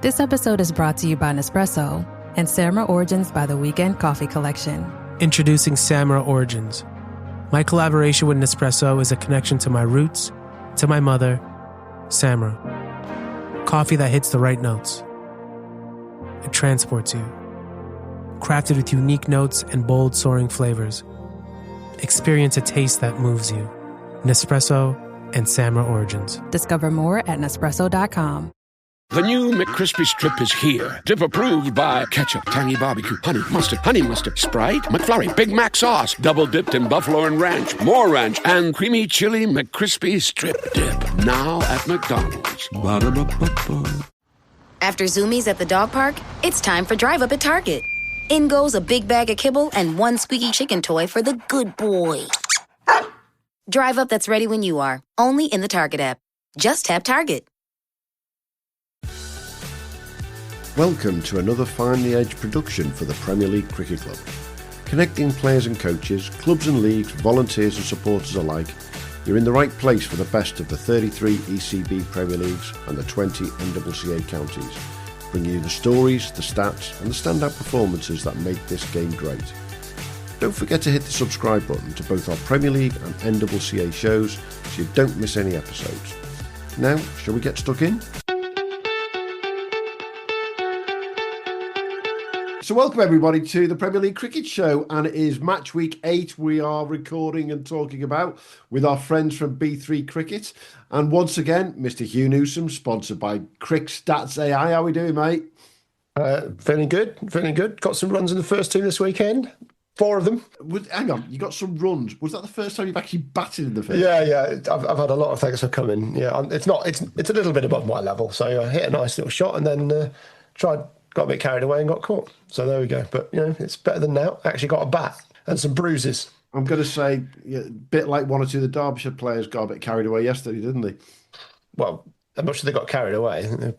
This episode is brought to you by Nespresso and Samra Origins by the Weekend Coffee Collection. Introducing Samra Origins. My collaboration with Nespresso is a connection to my roots, to my mother, Samra. Coffee that hits the right notes. It transports you. Crafted with unique notes and bold soaring flavors. Experience a taste that moves you. Nespresso and Samra Origins. Discover more at Nespresso.com. The new McCrispy Strip is here. Dip approved by ketchup, tangy barbecue, honey mustard, Sprite, McFlurry, Big Mac sauce, double dipped in buffalo and ranch, more ranch, and creamy chili McCrispy Strip Dip. Now at McDonald's. Ba-da-ba-ba-ba. After Zoomies at the dog park, it's time for Drive Up at Target. In goes a big bag of kibble and one squeaky chicken toy for the good boy. Drive Up that's ready when you are, only in the Target app. Just tap Target. Welcome to another Finely Edge production for the Premier League Cricket Club. Connecting players and coaches, clubs and leagues, volunteers and supporters alike, you're in the right place for the best of the 33 ECB Premier Leagues and the 20 NCCA counties, bringing you the stories, the stats and the standout performances that make this game great. Don't forget to hit the subscribe button to both our Premier League and NCCA shows so you don't miss any episodes. Now, shall we get stuck in? So welcome everybody to the Premier League Cricket Show, and it is match week 8 we are recording and talking about with our friends from B3 Cricket. And once again, Mr. Hugh Newsom, sponsored by Crick Stats AI. How are we doing, mate? Feeling good. Got some runs in the first team this weekend. 4 of them. Hang on, you got some runs. Was that the first time you've actually batted in the first? Yeah. I've had a lot of things have come in. Yeah, it's a little bit above my level. So I hit a nice little shot and then got a bit carried away and got caught. So there we go. But, it's better than now. Actually got a bat and some bruises. I'm going to say, a bit like one or two of the Derbyshire players got a bit carried away yesterday, didn't they? Well, I'm not sure they got carried away.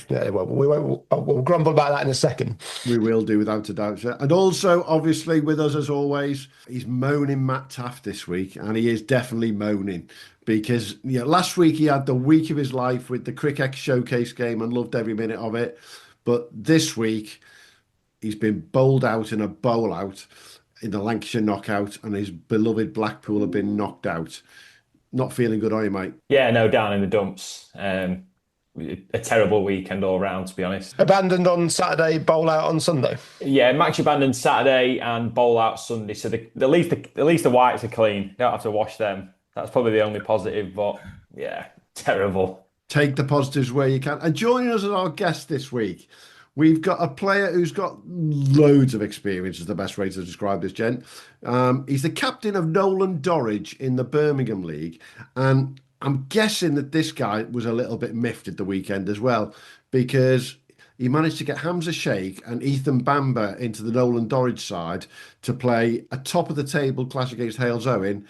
Yeah, well, we'll grumble about that in a second. We will do, without a doubt. Sir. And also, obviously, with us as always, he's moaning Matt Taft this week, and he is definitely moaning because last week he had the week of his life with the Cricket Showcase game and loved every minute of it. But this week, he's been bowled out in a bowl out in the Lancashire knockout, and his beloved Blackpool have been knocked out. Not feeling good, are you, mate? Yeah, no, down in the dumps. A terrible weekend all round, to be honest. Abandoned on Saturday, bowl out on Sunday. Yeah, match abandoned Saturday and bowl out Sunday. So at least the whites are clean. You don't have to wash them. That's probably the only positive, but yeah, terrible. Take the positives where you can. And joining us as our guest this week, we've got a player who's got loads of experience, is the best way to describe this gent. He's the captain of Nolan Dorridge in the Birmingham League. And I'm guessing that this guy was a little bit miffed at the weekend as well, because he managed to get Hamza Sheikh and Ethan Bamber into the Nolan Dorridge side to play a top-of-the-table clash against Hales Owen.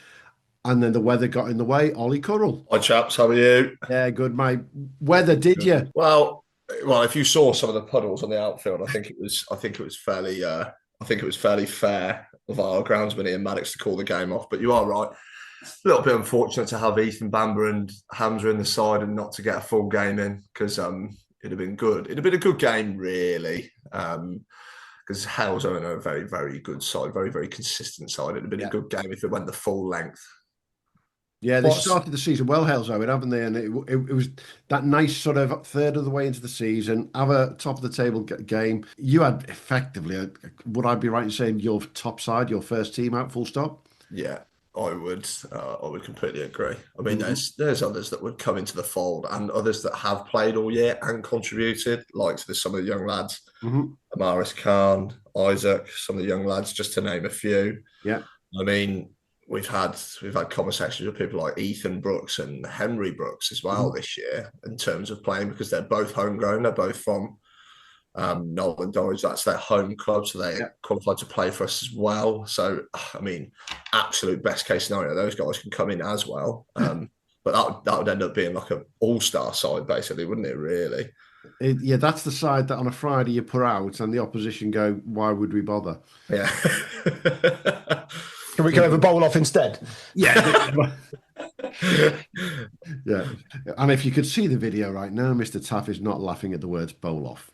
And then the weather got in the way. Ollie Currell. Hi chaps, how are you? Yeah, good, mate. Weather, did you? Well, if you saw some of the puddles on the outfield, I think it was fairly fair of our groundsman Ian Maddox to call the game off. But you are right. A little bit unfortunate to have Ethan Bamber and Hamza in the side and not to get a full game in, because it'd have been good. It'd have been a good game, really. Because Hales are a very, very good side, very, very consistent side. It'd have been a good game if it went the full length. Yeah, they started the season well, Hales Owen, haven't they? And it was that nice sort of third of the way into the season, have a top-of-the-table game. You had effectively, would I be right in saying your top side, your first team out, full stop? Yeah, I would completely agree. I mean, there's others that would come into the fold and others that have played all year and contributed, like some of the young lads, Amaris Khan, Isaac, some of the young lads, just to name a few. Yeah. I mean, we've had conversations with people like Ethan Brooks and Henry Brooks as well this year in terms of playing, because they're both homegrown. They're both from Nolan Dorridge. That's their home club, so they qualified to play for us as well. So, I mean, absolute best case scenario, those guys can come in as well. But that would end up being like an all-star side, basically, wouldn't it, really? Yeah, that's the side that on a Friday you put out and the opposition go, why would we bother? Yeah. Can we go over bowl off instead? Yeah. Yeah. And if you could see the video right now, Mr. Taff is not laughing at the words bowl off.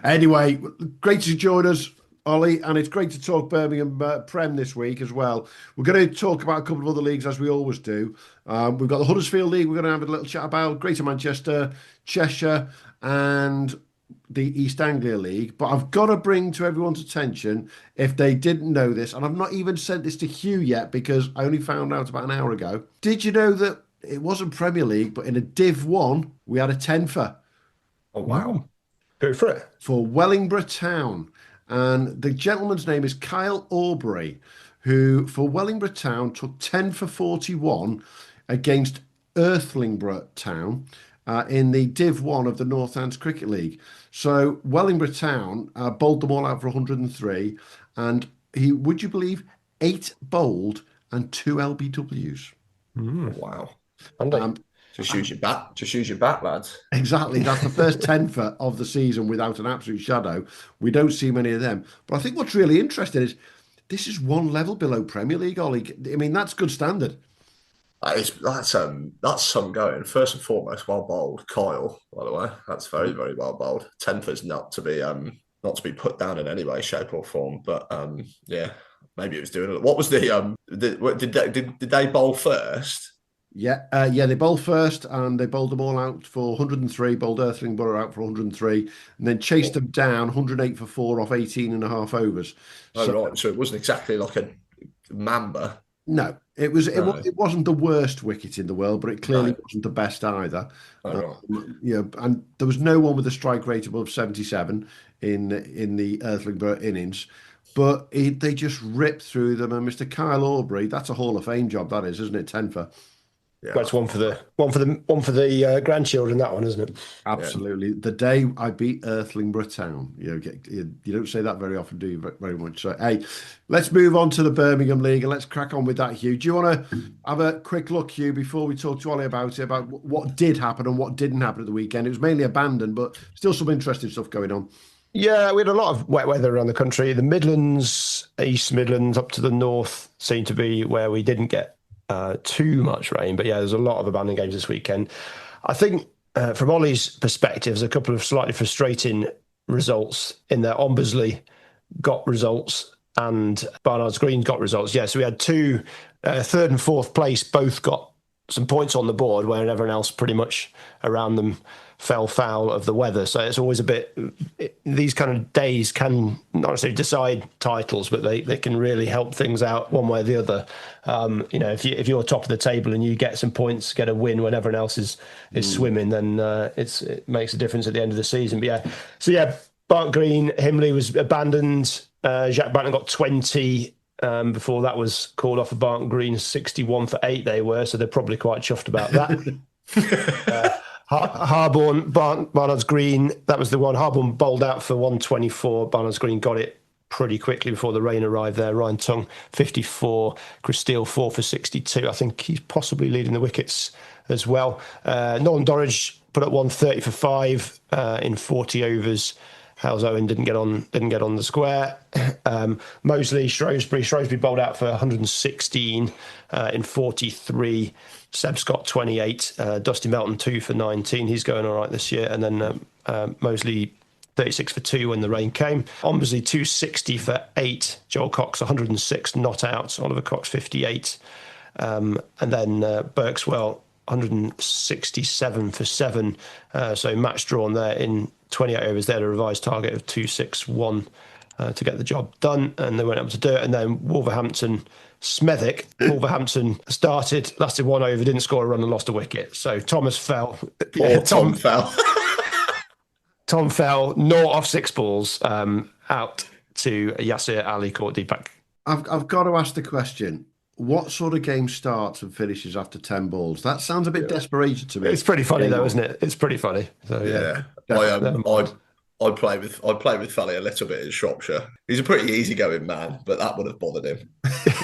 Anyway, great to join us, Ollie, and it's great to talk Birmingham Prem this week as well. We're going to talk about a couple of other leagues as we always do. We've got the Huddersfield League we're going to have a little chat about, Greater Manchester, Cheshire, and the East Anglia League. But I've got to bring to everyone's attention, if they didn't know this, and I've not even sent this to Hugh yet because I only found out about an hour ago. Did you know that it wasn't Premier League, but in a Div 1, we had a tenfer? Oh, wow. Go for it. For Wellingborough Town. And the gentleman's name is Kyle Aubrey, who for Wellingborough Town took 10 for 41 against Earthlingborough Town in the Div 1 of the Northants Cricket League. So Wellingborough Town bowled them all out for 103, and he, would you believe, 8 bowled and 2 LBWs. Wow. Just use your bat, lads. Exactly. That's the first tenfer of the season without an absolute shadow. We don't see many of them. But I think what's really interesting is this is one level below Premier League, Ollie. I mean, that's good standard. That's some going. First and foremost, well bowled, Kyle. By the way, that's very, very well bowled. Tenfer's not to be put down in any way, shape, or form. But yeah, maybe it was doing it. What was did they bowl first? Yeah, they bowled first and they bowled them all out for 103, bowled Earthlingborough out for 103, and then chased them down 108 for 4 off 18 and a half overs. Right. So it wasn't exactly like a Mamba. No, it wasn't the worst wicket in the world, but it clearly wasn't the best either. And there was no one with a strike rate above 77 in the Earthlingborough innings. But they just ripped through them, and Mr. Kyle Aubrey, that's a Hall of Fame job, that is, isn't it? Tenfer. Yeah. Well, it's one for the grandchildren, that one, isn't it? Absolutely. The day I beat Earthlingborough Town. You don't say that very often, do you? Very much. So, hey, let's move on to the Birmingham League and let's crack on with that, Hugh. Do you want to have a quick look, Hugh, before we talk to Ollie about it, about what did happen and what didn't happen at the weekend? It was mainly abandoned, but still some interesting stuff going on. Yeah, we had a lot of wet weather around the country. The Midlands, East Midlands, up to the north seemed to be where we didn't get too much rain, but yeah, there's a lot of abandoned games this weekend. I think from Ollie's perspective, there's a couple of slightly frustrating results in there. Ombersley got results and Barnard's Green got results. Yeah, so we had two, third and fourth place, both got some points on the board where everyone else pretty much around them fell foul of the weather. So it's always a bit, these kind of days can not necessarily decide titles, but they can really help things out one way or the other. If you're top of the table and you get some points, get a win when everyone else is swimming, then it makes a difference at the end of the season. But Barnt Green, Himley was abandoned. Jacques Branton got 20. Before that was called off of Barnt Green, 61 for 8 they were, so they're probably quite chuffed about that. Harborne, Barnard's Green, that was the one. Harborne bowled out for 124. Barnard's Green got it pretty quickly before the rain arrived there. Ryan Tongue, 54. Chris Steele, 4 for 62. I think he's possibly leading the wickets as well. Nolan Dorridge put up 130 for 5 in 40 overs. Hales Owen didn't get on the square. Moseley, Shrewsbury bowled out for 116 in 43. Seb Scott 28. Dusty Melton 2 for 19. He's going all right this year. And then Moseley 36 for 2 when the rain came. Ombersley 260 for 8. Joel Cox 106 not out. Oliver Cox 58. And then Berkswell 167 for 7. So match drawn there in 28 overs. They had a revised target of 261 to get the job done, and they weren't able to do it. And then Wolverhampton Smethwick. Wolverhampton lasted 1 over, didn't score a run and lost a wicket. So Thomas fell. Tom fell. Tom fell, 0 off 6 balls, out to Yasir Ali caught Deepak. I've got to ask the question. What sort of game starts and finishes after 10 balls? That sounds a bit desperate to me. It's pretty funny though, isn't it? It's pretty funny. So yeah. I play with Fally a little bit in Shropshire. He's a pretty easygoing man, but that would have bothered him.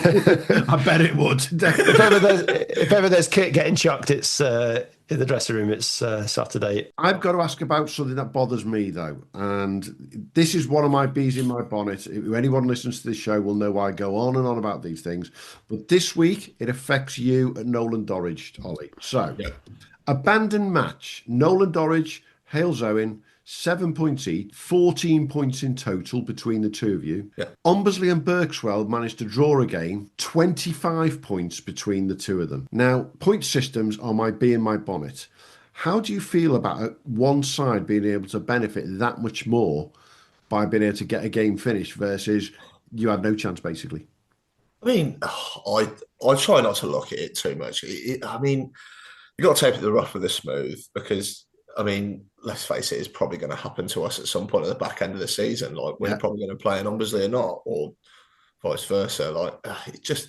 I bet it would. if ever there's kit getting chucked, it's in the dressing room. It's Saturday. I've got to ask about something that bothers me, though, and this is one of my bees in my bonnet. Anyone listens to this show will know I go on and on about these things, but this week it affects you at Nolan Dorridge, Ollie. So, abandoned match. Nolan Dorridge, Hales Owen, 7 points each, 14 points in total between the two of you. Yeah. Umbersley and Berkswell managed to draw a game, 25 points between the two of them. Now, point systems are my bee in my bonnet. How do you feel about one side being able to benefit that much more by being able to get a game finished versus you had no chance, basically? I mean, I try not to look at it too much. I mean, you've got to take it the rough with the smooth because, I mean, let's face it, it's probably going to happen to us at some point at the back end of the season. Like, we're probably going to play an Umbersley or not, or vice versa. Like, it's just,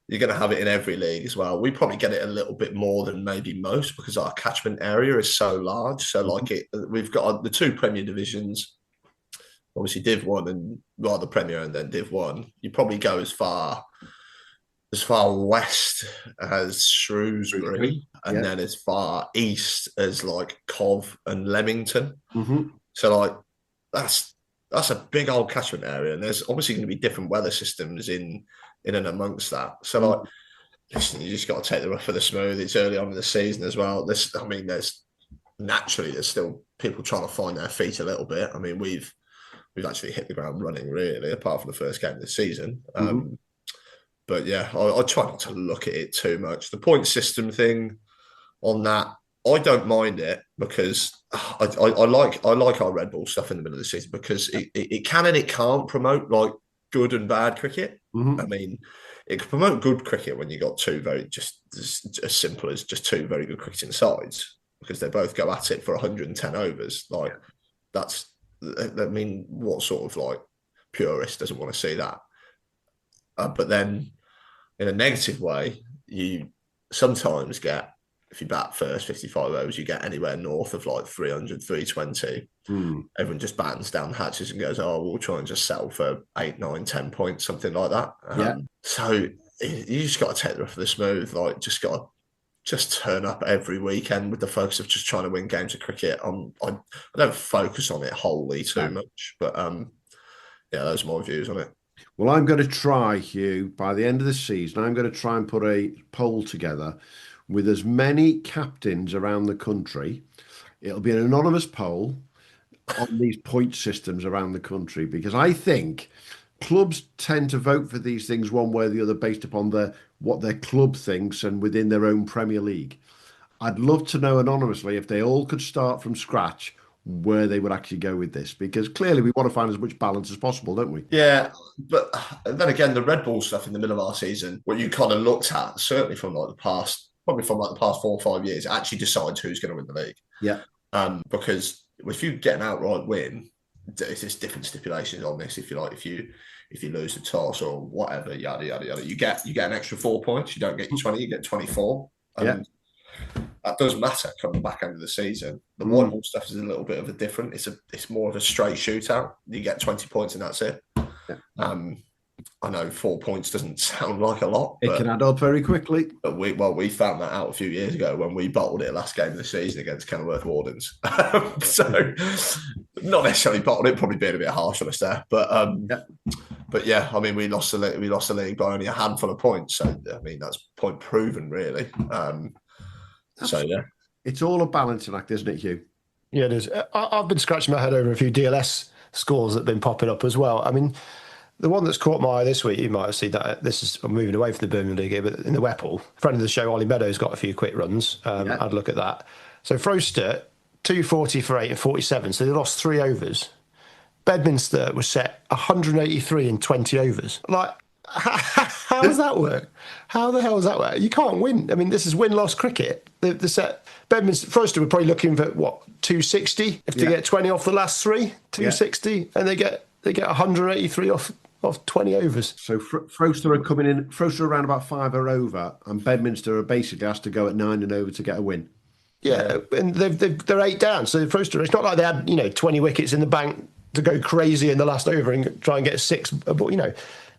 you're going to have it in every league as well. We probably get it a little bit more than maybe most because our catchment area is so large. So, like, we've got the two Premier divisions, obviously Div 1 and the Premier and then Div 1. You probably go as far west as Shrewsbury and then as far east as like Cov and Leamington. Mm-hmm. So like that's a big old catchment area, and there's obviously going to be different weather systems in and amongst that. So like, listen, you just got to take the rough for the smooth. It's early on in the season as well. There's still people trying to find their feet a little bit. I mean, we've actually hit the ground running really, apart from the first game of the season. But yeah, I try not to look at it too much. The point system thing on that, I don't mind it because I like our Red Bull stuff in the middle of the season because it can and it can't promote like good and bad cricket. Mm-hmm. I mean, it can promote good cricket when you got two just as simple as just two very good cricketing sides because they both go at it for 110 overs. Like that's, I mean, what sort of like purist doesn't want to see that? But then in a negative way, you sometimes get, if you bat first 55 overs, you get anywhere north of like 300, 320. Everyone just battens down the hatches and goes, oh, we'll try and just settle for 8, 9, 10 points, something like that. So you just got to take the rough of the smooth, like just got to just turn up every weekend with the focus of just trying to win games of cricket. I don't focus on it wholly too much, but those are my views on it. Well, I'm going to try, Hugh, by the end of the season, I'm going to try and put a poll together with as many captains around the country. It'll be an anonymous poll on these point systems around the country, because I think clubs tend to vote for these things one way or the other based upon what their club thinks and within their own Premier League. I'd love to know anonymously if they all could start from scratch where they would actually go with this, because clearly we want to find as much balance as possible, don't we? Yeah, but then again, the Red Bull stuff in the middle of our season, what you kind of looked at, certainly from like the past 4 or 5 years, actually decides who's going to win the league. Yeah. Because if you get an outright win, there's different stipulations on this. If you lose the toss or whatever, yada yada yada, you get an extra 4 points. You don't get your 20, you get 24. And that does matter coming back end of the season. The one ball stuff is a little bit of a different. It's more of a straight shootout. You get 20 points and that's it. Yeah. I know 4 points doesn't sound like a lot. It can add up very quickly. But we found that out a few years ago when we bottled it last game of the season against Kenilworth Wardens. So not necessarily bottled it, probably being a bit harsh on us there. But yeah, I mean, we lost the league by only a handful of points. So I mean, that's point proven, really. So yeah, it's all a balancing act, isn't it, Hugh? Yeah, it is. I've been scratching my head over a few DLS scores that have been popping up as well. I mean, the one that's caught my eye this week, you might have seen that. I'm moving away from the Birmingham League here, but in the Weppel, friend of the show, Ollie Meadows, got a few quick runs. Had a look at that. So Froster, 240 for 8 and 47, so they lost 3 overs. Bedminster was set 183 in 20 overs. Like, how does that work? How the hell does that work? You can't win. I mean, this is win-loss cricket. The set Bedminster, Froster were probably looking for, 260 if they get 20 off the last 3, 260, and they get 183 off 20 overs. So Froster are coming in. Froster are around about 5 or over, and Bedminster are basically asked to go at 9 and over to get a win. Yeah, and they're 8 down. So Froster, it's not like they had 20 wickets in the bank to go crazy in the last over and try and get 6. But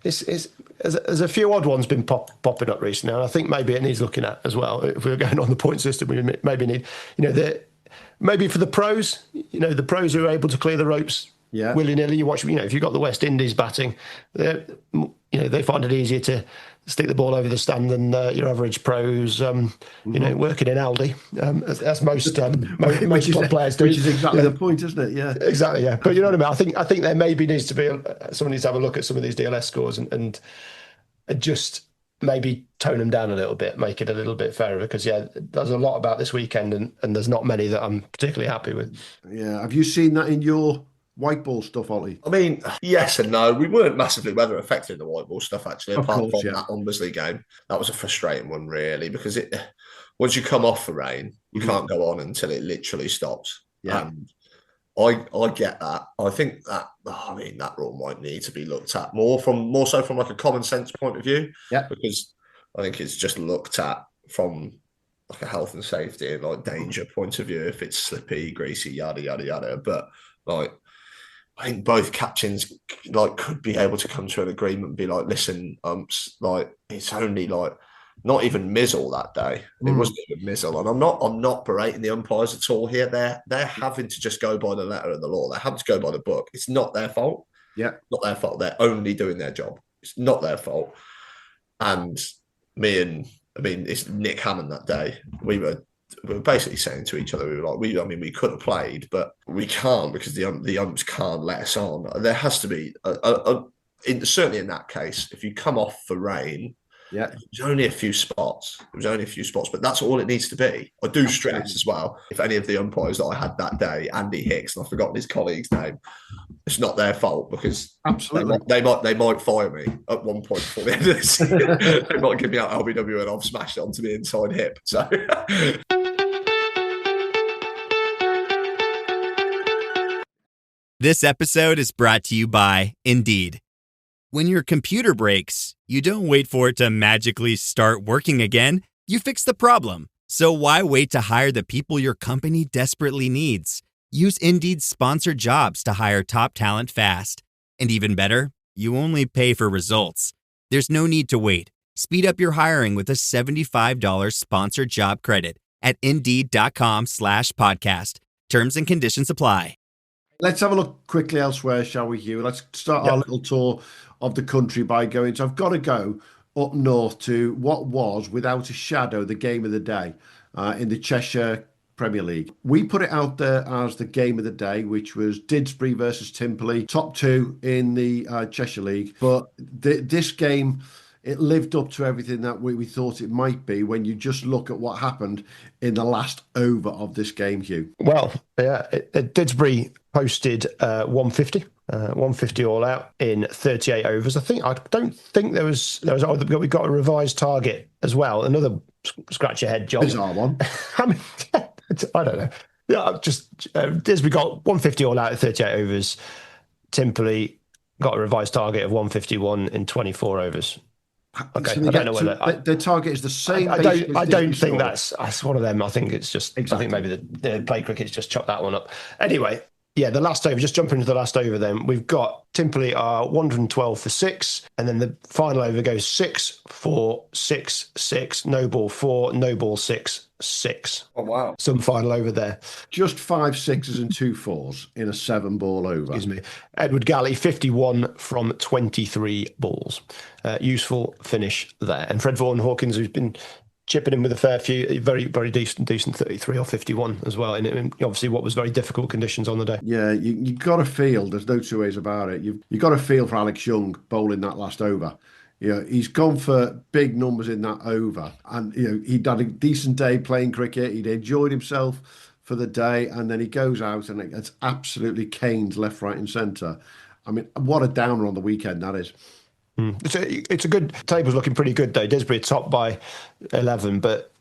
there's a few odd ones been popping up recently, and I think maybe it needs looking at as well. If we were going on the point system, we maybe need, maybe for the pros, the pros who are able to clear the ropes willy-nilly. You watch, if you've got the West Indies batting, they find it easier to stick the ball over the stand than your average pros, working in Aldi, as most club players do. Which is exactly the point, isn't it? Yeah, exactly. Yeah, but you know what I mean. I think there maybe needs to be someone needs to have a look at some of these DLS scores and just maybe tone them down a little bit, make it a little bit fairer. Because there's a lot about this weekend, and there's not many that I'm particularly happy with. Yeah, have you seen that in your white ball stuff, Ollie? I mean, yes and no. We weren't massively weather affected in the white ball stuff, actually, apart from that Umbersley game. That was a frustrating one, really, because once you come off the rain, you can't go on until it literally stops. Yeah. And I get that. I think that that rule might need to be looked at more so from like a common sense point of view. Yeah. Because I think it's just looked at from like a health and safety and like danger point of view, if it's slippy, greasy, yada yada yada. But like, I think both captains could be able to come to an agreement and be like, listen, it's only not even Mizzle that day. It wasn't even Mizzle. And I'm not berating the umpires at all here. They're having to just go by the letter of the law. They're having to go by the book. It's not their fault. Yeah. Not their fault. They're only doing their job. It's not their fault. And it's Nick Hammond that day. We were basically saying to each other, we could have played, but we can't because the umps can't let us on. There has to be, certainly in that case, if you come off for rain, it was only a few spots. But that's all it needs to be. I do stress as well, if any of the umpires that I had that day, Andy Hicks, and I've forgotten his colleague's name, it's not their fault because absolutely they might fire me at one point before the end of this. They might give me out LBW and I've smashed it onto the inside hip. So. This episode is brought to you by Indeed. When your computer breaks, you don't wait for it to magically start working again. You fix the problem. So why wait to hire the people your company desperately needs? Use Indeed's sponsored jobs to hire top talent fast. And even better, you only pay for results. There's no need to wait. Speed up your hiring with a $75 sponsored job credit at Indeed.com/podcast. Terms and conditions apply. Let's have a look quickly elsewhere, shall we, Hugh? Let's start our little tour of the country by going. So I've got to go up north to what was, without a shadow, the game of the day in the Cheshire Premier League. We put it out there as the game of the day, which was Didsbury versus Timperley, top two in the Cheshire League. But this game, it lived up to everything that we thought it might be when you just look at what happened in the last over of this game, Hugh. Well, Didsbury posted 150 all out in 38 overs. I don't think there was we got a revised target as well. Another scratch your head job. Bizarre one. I mean, I don't know. Yeah, just Didsbury got 150 all out in 38 overs. Timperley got a revised target of 151 in 24 overs. Okay, so I don't know whether the target is the same. I don't think that's one of them. I think it's just. Exactly. I think maybe the play cricket's just chopped that one up. Anyway, the last over. Just jumping into the last over, then we've got Timperley are 112 for 6, and then the final over goes 6 4 6 6. No ball 4, no ball 6 6. Oh wow! Some final over there. Just 5 6s and 2 4s in a 7-ball over. Excuse me. Edward Galley 51 from 23 balls. Useful finish there. And Fred Vaughan Hawkins, who's been chipping in with a fair few, very, very decent 33 or 51 as well. And obviously what was very difficult conditions on the day. Yeah, you got to feel, there's no two ways about it. You got to feel for Alex Young bowling that last over. He's gone for big numbers in that over. And, he'd had a decent day playing cricket. He'd enjoyed himself for the day. And then he goes out and it's absolutely caned left, right and centre. I mean, what a downer on the weekend that is. It's a good table's looking pretty good though. Didsbury top by 11, but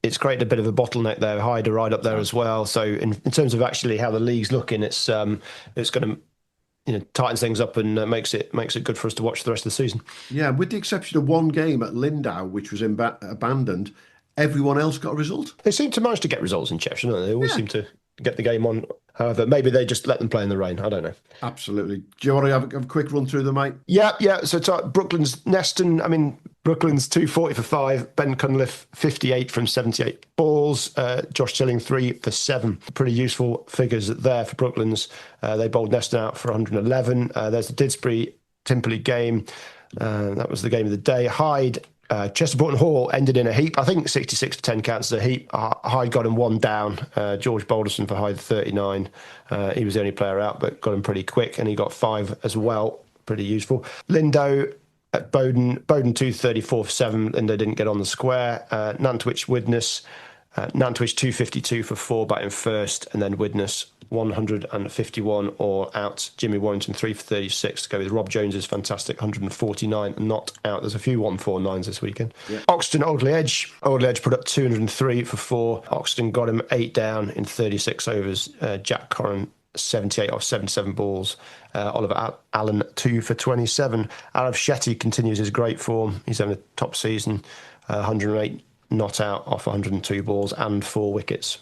it's created a bit of a bottleneck there. Hyder right up there as well. So in terms of actually how the league's looking, it's going to tightens things up and makes it good for us to watch the rest of the season. Yeah, with the exception of one game at Lindau, which was abandoned, everyone else got a result. They seem to manage to get results in Cheshire, don't they? They always seem to get the game on. However, maybe they just let them play in the rain. I don't know. Absolutely. Do you want to have a quick run through them, mate? Yeah. So Brooklyn's Neston. I mean, Brooklyn's 240 for 5. Ben Cunliffe 58 from 78 balls. Josh Tilling 3 for 7. Pretty useful figures there for Brooklyn's. They bowled Neston out for 111. There's the Didsbury Timperley game. That was the game of the day. Hyde. Chesterbourne Hall ended in a heap. I think 66 for 10 counts as a heap. Hyde got him 1 down. George Balderson for Hyde 39. He was the only player out, but got him pretty quick, and he got 5 as well. Pretty useful. Lindo at Bowden 234 for 7. Lindo didn't get on the square. Nantwich Widnes. Nantwich 252 for 4 batting first, and then Widnes 151 all out. Jimmy Warrington 3 for 36 to go with Rob Jones's fantastic 149 not out. There's a few 149s this weekend. Yeah. Oxton Oldley Edge put up 203 for 4. Oxton got him 8 down in 36 overs. Jack Corran 78 off 77 balls. Oliver Allen 2 for 27. Arav Shetty continues his great form. He's having a top season. 108 not out off 102 balls and 4 wickets.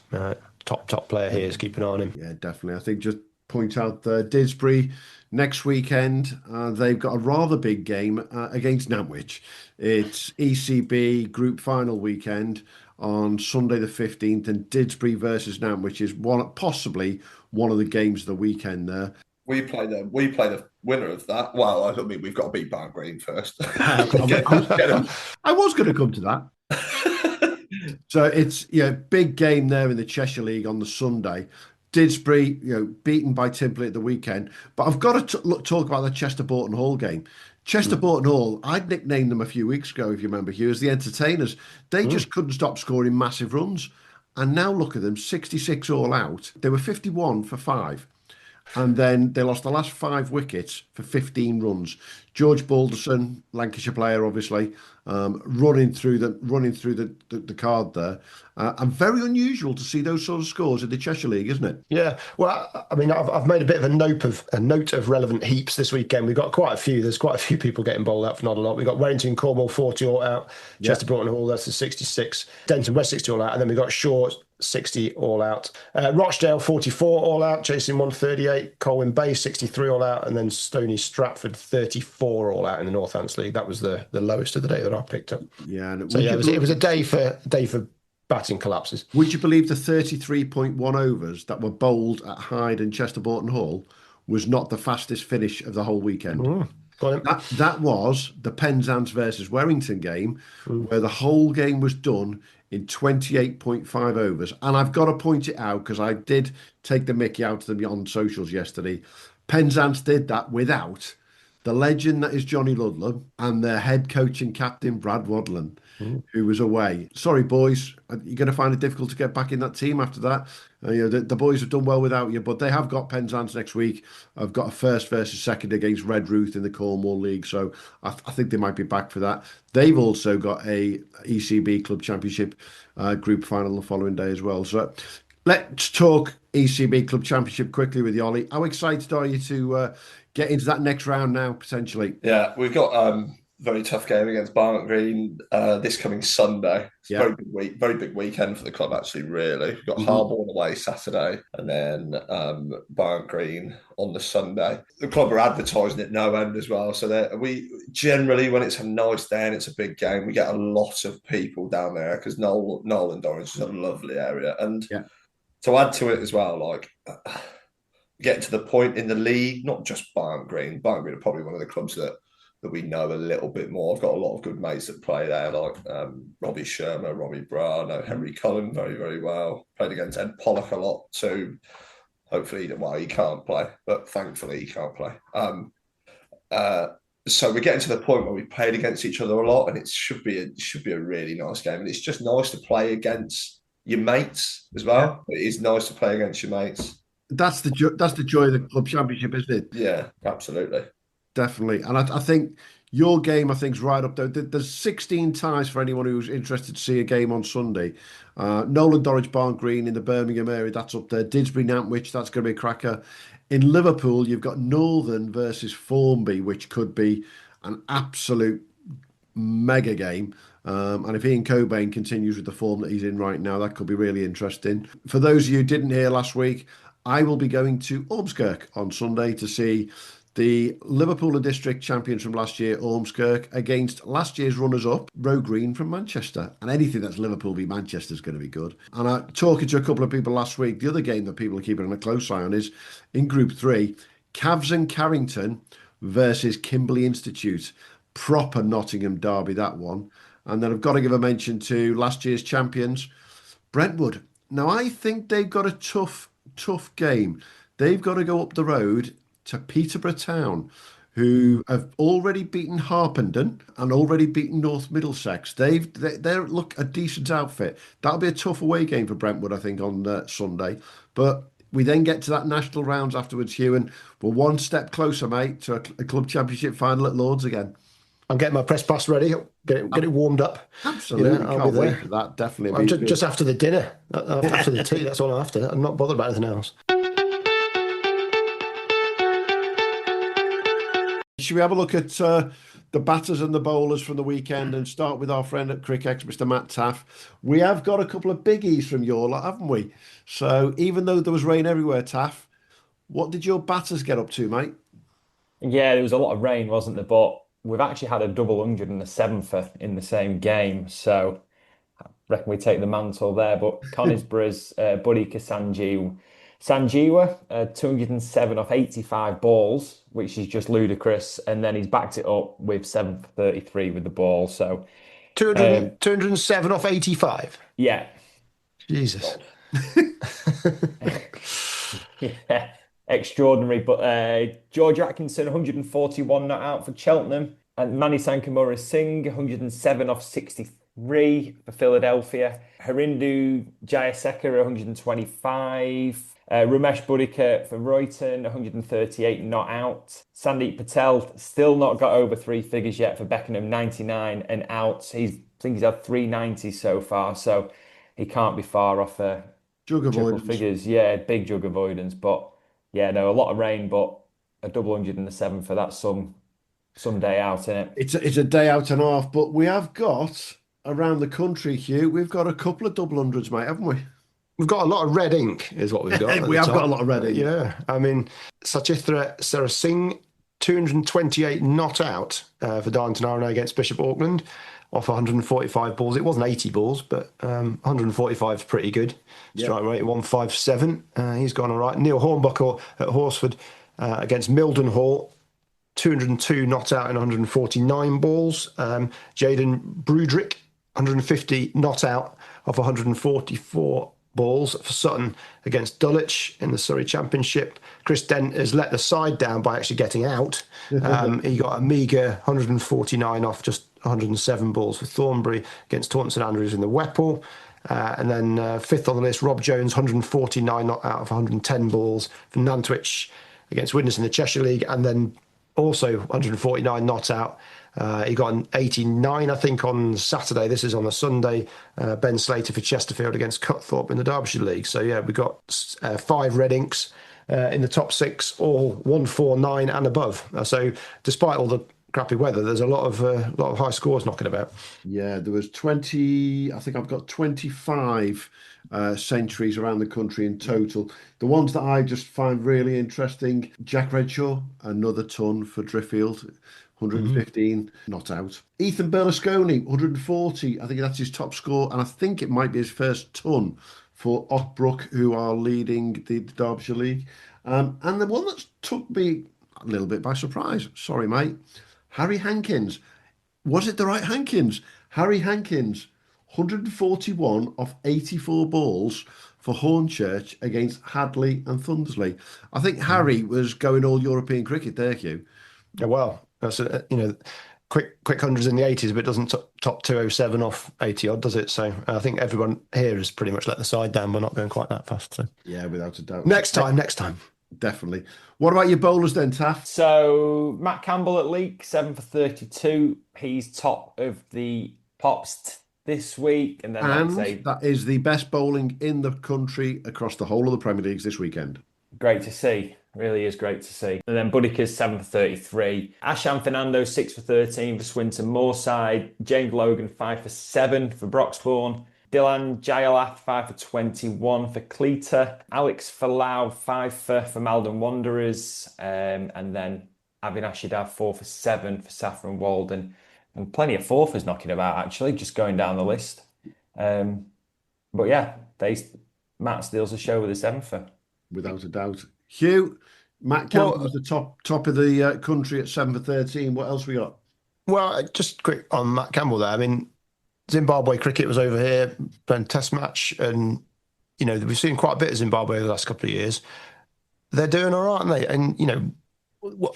Top player here is keeping an eye on him. Yeah, definitely. I think just point out Didsbury next weekend. They've got a rather big game against Nantwich. It's ECB Group Final weekend on Sunday the 15th, and Didsbury versus Nantwich is possibly one of the games of the weekend there. We play the winner of that. Well, I mean, we've got to beat Barn Green first. I was going to come to that. So it's big game there in the Cheshire League on the Sunday. Didsbury, beaten by Timperley at the weekend. But I've got to talk about the Chester-Boughton Hall game. Chester-Boughton Hall, I'd nicknamed them a few weeks ago, if you remember, Hugh, as the entertainers. They just couldn't stop scoring massive runs. And now look at them, 66 all out. They were 51 for 5. And then they lost the last 5 wickets for 15 runs. George Balderson, Lancashire player, obviously, running through the card there. And very unusual to see those sort of scores in the Cheshire League, isn't it? Yeah. Well, I mean, I've made a bit of a note of relevant heaps this weekend. We've got quite a few. There's quite a few people getting bowled out for not a lot. We've got Warrington Cornwall 40 all out. Chester-Broughton Hall, that's the 66. Denton West 60 all out. And then we've got Shaw 60 all out. Rochdale 44 all out, chasing 138. Colwyn Bay 63 all out, and then Stony Stratford 34 all out in the Northants League. That was the lowest of the day that I picked up. Yeah, and it was a day for batting collapses. Would you believe the 33.1 overs that were bowled at Hyde and Chester-Boughton Hall was not the fastest finish of the whole weekend? That was the Penzance versus Warrington game, where the whole game was done in 28.5 overs. And I've got to point it out because I did take the mickey out of them on socials yesterday. Penzance did that without the legend that is Johnny Ludlam and their head coach and captain Brad Wadland, who was away. Sorry, boys, you're going to find it difficult to get back in that team after that. The boys have done well without you, but they have got Penzance next week. I've got a first versus second against Redruth in the Cornwall League, so I think they might be back for that. They've also got a ECB Club Championship group final the following day as well. So let's talk ECB Club Championship quickly with you, Ollie. How excited are you to get into that next round now, potentially? Yeah, we've got very tough game against Barnet Green this coming Sunday. It's a very big weekend for the club, actually, really. We've got Harborne away Saturday and then Barnet Green on the Sunday. The club are advertising it no end as well. So we generally, when it's a nice day and it's a big game, we get a lot of people down there because Knoll and Dorrance is a lovely area. And to add to it as well, get to the point in the league, not just Barnet Green. Barnet Green are probably one of the clubs that we know a little bit more. I've got a lot of good mates that play there, like Robbie Shermer, Robbie Bra, I know Henry Cullen very, very well. Played against Ed Pollock a lot too. Hopefully, he can't play, but thankfully he can't play. So we're getting to the point where we played against each other a lot, and it should be a really nice game. And it's just nice to play against your mates as well. Yeah. It is nice to play against your mates. That's the joy of the club championship, isn't it? Yeah, absolutely. Definitely. And I think your game, is right up there. There's 16 ties for anyone who's interested to see a game on Sunday. Nolan Dorridge, Barn Green in the Birmingham area, that's up there. Didsbury, Nantwich, that's going to be a cracker. In Liverpool, you've got Northern versus Formby, which could be an absolute mega game. And if Ian Cobain continues with the form that he's in right now, that could be really interesting. For those of you who didn't hear last week, I will be going to Ormskirk on Sunday to see the Liverpool District champions from last year, Ormskirk, against last year's runners-up, Row Green from Manchester. And anything that's Liverpool v Manchester is going to be good. And I talking to a couple of people last week, the other game that people are keeping a close eye on is in Group 3, Cavs and Carrington versus Kimberley Institute. Proper Nottingham derby, that one. And then I've got to give a mention to last year's champions, Brentwood. Now, I think they've got a tough game. They've got to go up the road to Peterborough Town, who have already beaten Harpenden and already beaten North Middlesex. They're look a decent outfit. That'll be a tough away game for Brentwood, I think, on Sunday. But we then get to that national rounds afterwards, Hugh, and we're one step closer, mate, to a club championship final at Lords again. I'm getting my press pass ready. Get it warmed up. Absolutely, can't wait for that. Definitely, just after the dinner, after the tea. That's all I'm after. I'm not bothered about anything else. Should we have a look at the batters and the bowlers from the weekend and start with our friend at Cricket, Mr. Matt Taff? We have got a couple of biggies from your lot, haven't we? So even though there was rain everywhere, Taff, what did your batters get up to, mate? Yeah, there was a lot of rain, wasn't there? But we've actually had a double 100 and a 7-fer in the same game. So I reckon we take the mantle there. But Conisborough's Buddy Sanjeewa, 207 off 85 balls, which is just ludicrous. And then he's backed it up with 7 for 33 with the ball. So 207 off 85? Yeah. Jesus. Yeah, extraordinary. But George Atkinson, 141 not out for Cheltenham. And Mani Sankamura Singh, 107 off 63 for Philadelphia. Harindu Jayasekara, 125. Ramesh Budikar for Royton, 138 not out. Sandeep Patel still not got over 3 figures yet for Beckenham, 99 and out. I think he's had 390 so far, so he can't be far off jug avoidance. Figures. Yeah, big jug avoidance. But yeah, no, a lot of rain, but a double 100 and a 7 for that some day out, isn't it? It's a day out and a half, but we have got around the country, Hugh, we've got a couple of double hundreds, mate, haven't we? We've got a lot of red ink, is what we've got. We have got a lot of red ink. Yeah. I mean, Sachithra Sarasingh, 228 not out for Darlington RNA against Bishop Auckland off 145 balls. It wasn't 80 balls, but 145 is pretty good. Strike rate 157. He's gone all right. Neil Hornbuckle at Horsford against Mildenhall, 202 not out in 149 balls. Jaden Brudrick, 150 not out off 144 balls for Sutton against Dulwich in the Surrey Championship. Chris Dent has let the side down by actually getting out. He got a meagre 149 off just 107 balls for Thornbury against Taunton St Andrews in the Whipple. And then fifth on the list, Rob Jones, 149 not out of 110 balls for Nantwich against Widnes in the Cheshire League. And then also 149 not out. He got an 89, I think, on Saturday. This is on a Sunday. Ben Slater for Chesterfield against Cutthorpe in the Derbyshire League. So, yeah, we got 5 red inks in the top 6, all 149 and above. So, despite all the crappy weather, there's a lot of high scores knocking about. Yeah, there was 20. I think I've got 25 centuries around the country in total. The ones that I just find really interesting: Jack Redshaw, another ton for Driffield. 115 not out. Ethan Berlusconi, 140. I think that's his top score, and I think it might be his first ton for Ockbrook, who are leading the Derbyshire League. And the one that took me a little bit by surprise, sorry, mate, Harry Hankins. Was it the right Hankins? Harry Hankins, 141 off 84 balls for Hornchurch against Hadley and Thundersley. I think Harry was going all European cricket there, Hugh. Yeah, well, that's quick hundreds in the 80s, but it doesn't top 207 off 80 odd, does it? So I think everyone here has pretty much let the side down by not going quite that fast. So yeah, without a doubt. Next time. Definitely. What about your bowlers then, Taff? So Matt Campbell at Leek, 7 for 32. He's top of the pops this week. And then that is the best bowling in the country across the whole of the Premier Leagues this weekend. Great to see. Really is great to see. And then Boudicca's 7 for 33. Ashan Fernando 6 for 13 for Swinton Moorside. James Logan 5 for 7 for Broxbourne. Dylan Jayalath 5 for 21 for Cleater. Alex Falau 5 for Malden Wanderers. And then Avinash Shidab 4 for 7 for Saffron Walden. And plenty of fourthers knocking about, actually, just going down the list. But yeah, Matt steals the show with a 7-fer. Without a doubt. Hugh, Matt Campbell was the top of the country at 7 for 13. What else we got? Well, just quick on Matt Campbell there. I mean, Zimbabwe cricket was over here, playing test match, and, you know, we've seen quite a bit of Zimbabwe over the last couple of years. They're doing all right, aren't they? And, you know,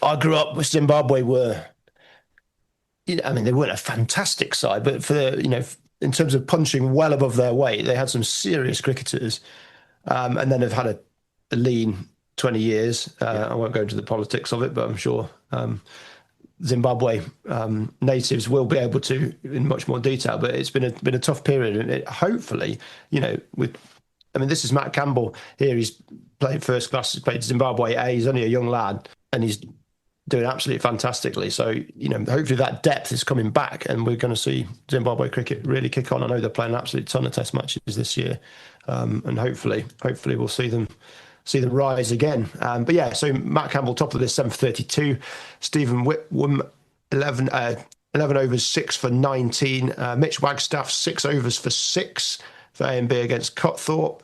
I grew up with Zimbabwe were, you know, I mean, they weren't a fantastic side, but for the, you know, in terms of punching well above their weight, they had some serious cricketers, and then they've had a lean 20 years. I won't go into the politics of it, but I'm sure Zimbabwe natives will be able to in much more detail. But it's been a tough period, and hopefully, you know, this is Matt Campbell here. He's played first class. He's played Zimbabwe A. He's only a young lad, and he's doing absolutely fantastically. So, you know, hopefully that depth is coming back, and we're going to see Zimbabwe cricket really kick on. I know they're playing an absolute ton of test matches this year, and hopefully we'll see them rise again. But yeah, so Matt Campbell, top of this, 7 for 32. Stephen Whitwam, 11 overs, 6 for 19. Mitch Wagstaff, 6 overs for 6 for A&B against Cutthorpe.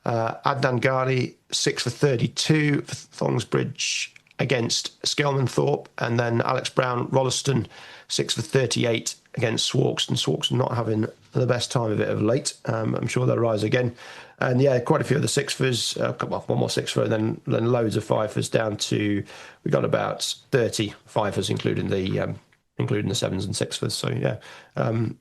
Adnan Ghali, 6 for 32 for Thongsbridge against Skelmanthorpe. And then Alex Brown, Rolleston, 6 for 38 against Swarkston. Swarkston not having the best time of it of late. I'm sure they'll rise again. And yeah, quite a few of the 6-fers, one more 6-fer, and then loads of 5-fers down to, we got about 30 5-fers, including the 7s and 6-fers. So yeah,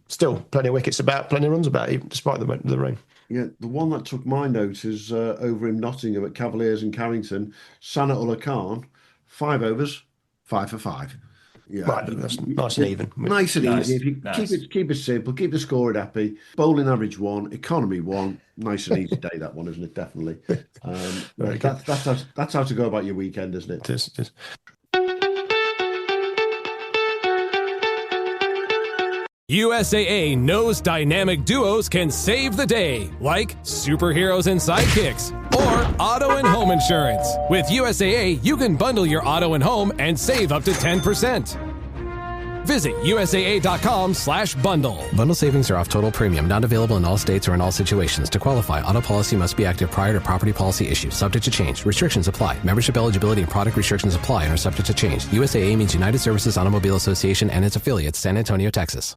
still plenty of wickets about, plenty of runs about, even despite the rain. Yeah, the one that took my note is over in Nottingham at Cavaliers and Carrington, Sana Ullah Khan, 5 overs, 5 for 5. Yeah, right, that's nice and even. Nice and easy. If you keep it simple, keep the scorer happy. Bowling average 1, economy 1. Nice and easy day, that one, isn't it? Definitely. That's how to go about your weekend, isn't it? It is. USAA knows dynamic duos can save the day, like superheroes and sidekicks, or auto and home insurance. With USAA, you can bundle your auto and home and save up to 10%. Visit USAA.com/bundle. Bundle savings are off total premium, not available in all states or in all situations. To qualify, auto policy must be active prior to property policy issue, subject to change. Restrictions apply. Membership eligibility and product restrictions apply and are subject to change. USAA means United Services Automobile Association and its affiliates, San Antonio, Texas.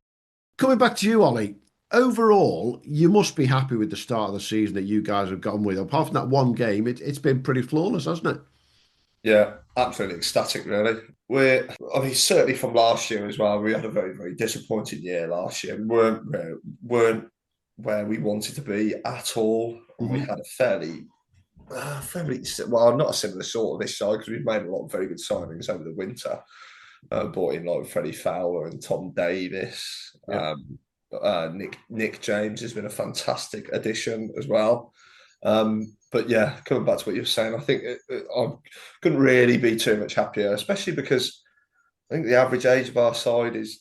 Coming back to you, Ollie, overall, you must be happy with the start of the season that you guys have gone with. Apart from that one game, it's been pretty flawless, hasn't it? Yeah, absolutely ecstatic, really. Certainly from last year as well, we had a very, very disappointing year last year. We weren't where we wanted to be at all. Mm-hmm. We had a fairly, not a similar sort of this side, because we've made a lot of very good signings over the winter. Brought in like Freddie Fowler and Tom Davis. Yeah. Nick James has been a fantastic addition as well. But yeah, coming back to what you were saying, I think I couldn't really be too much happier, especially because I think the average age of our side is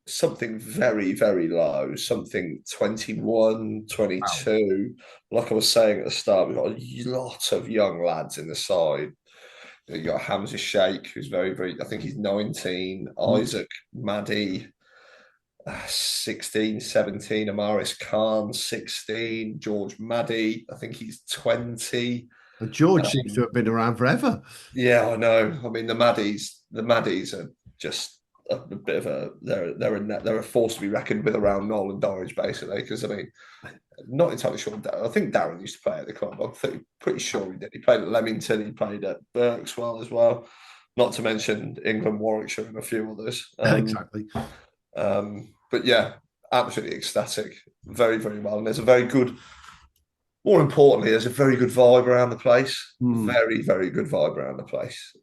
something very, very low, something 21, 22. Wow. Like I was saying at the start, we've got a lot of young lads in the side. You got Hamza Sheikh, who's very, very, I think he's 19, Isaac Maddy, 16, 17, Amaris Khan, 16, George Maddy, I think he's 20. And George seems to have been around forever. Yeah, I know. I mean, the Maddies are just a bit of they're a force to be reckoned with around Nolan Dorridge, basically, because, I mean, not entirely sure. I think Darren used to play at the club. I'm pretty sure he did. He played at Leamington. He played at Berkswell as well. Not to mention England, Warwickshire, and a few others. Exactly. But yeah, absolutely ecstatic. Very, very well. And there's a very good. More importantly, there's a very good vibe around the place. Very, very good vibe around the place.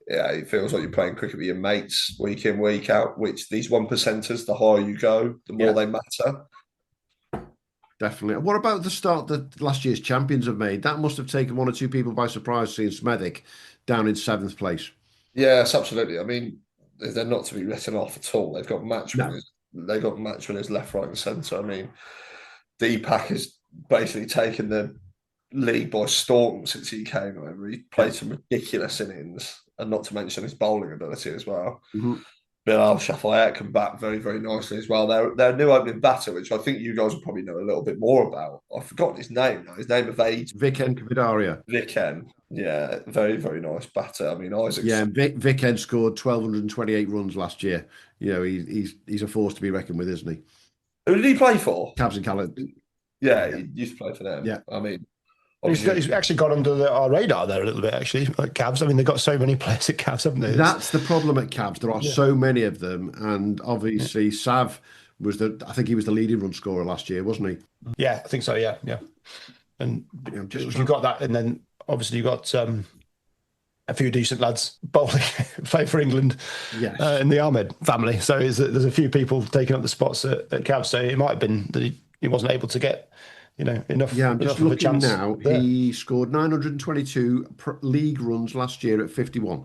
Yeah, it feels like you're playing cricket with your mates week in, week out, which these 1%ers, the higher you go, the more they matter. Definitely. What about the start that last year's champions have made? That must have taken one or two people by surprise, seeing Smethwick down in 7th place. Yes, absolutely. I mean, they're not to be written off at all. They've got match winners. They've got match winners left, right, and centre. I mean, Deepak has basically taken the league by storm since he came over. He played some ridiculous innings, and not to mention his bowling ability as well. Mm-hmm. Bilal Shafayette come back very, very nicely as well. Their new opening batter, which I think you guys will probably know a little bit more about. I've forgotten his name now. His name evades. Viken Kvidaria. Viken, yeah, very, very nice batter. I mean, Isaac. Yeah, Viken scored 1,228 runs last year. You know, he's a force to be reckoned with, isn't he? Who did he play for? Cavs and Calais. Yeah, he used to play for them. Yeah, I mean, he's actually got under our radar there a little bit, actually, like Cavs. I mean, they've got so many players at Cavs, haven't they? That's the problem at Cavs. There are so many of them. And obviously, Sav I think he was the leading run scorer last year, wasn't he? Yeah, I think so, yeah. And you've got that. And then obviously you've got a few decent lads bowling, play for England in the Ahmed family. So there's a few people taking up the spots at Cavs. So it might have been that he wasn't able to get enough. Yeah, I'm just looking looking of a chance now. there. He scored 922 league runs last year at 51.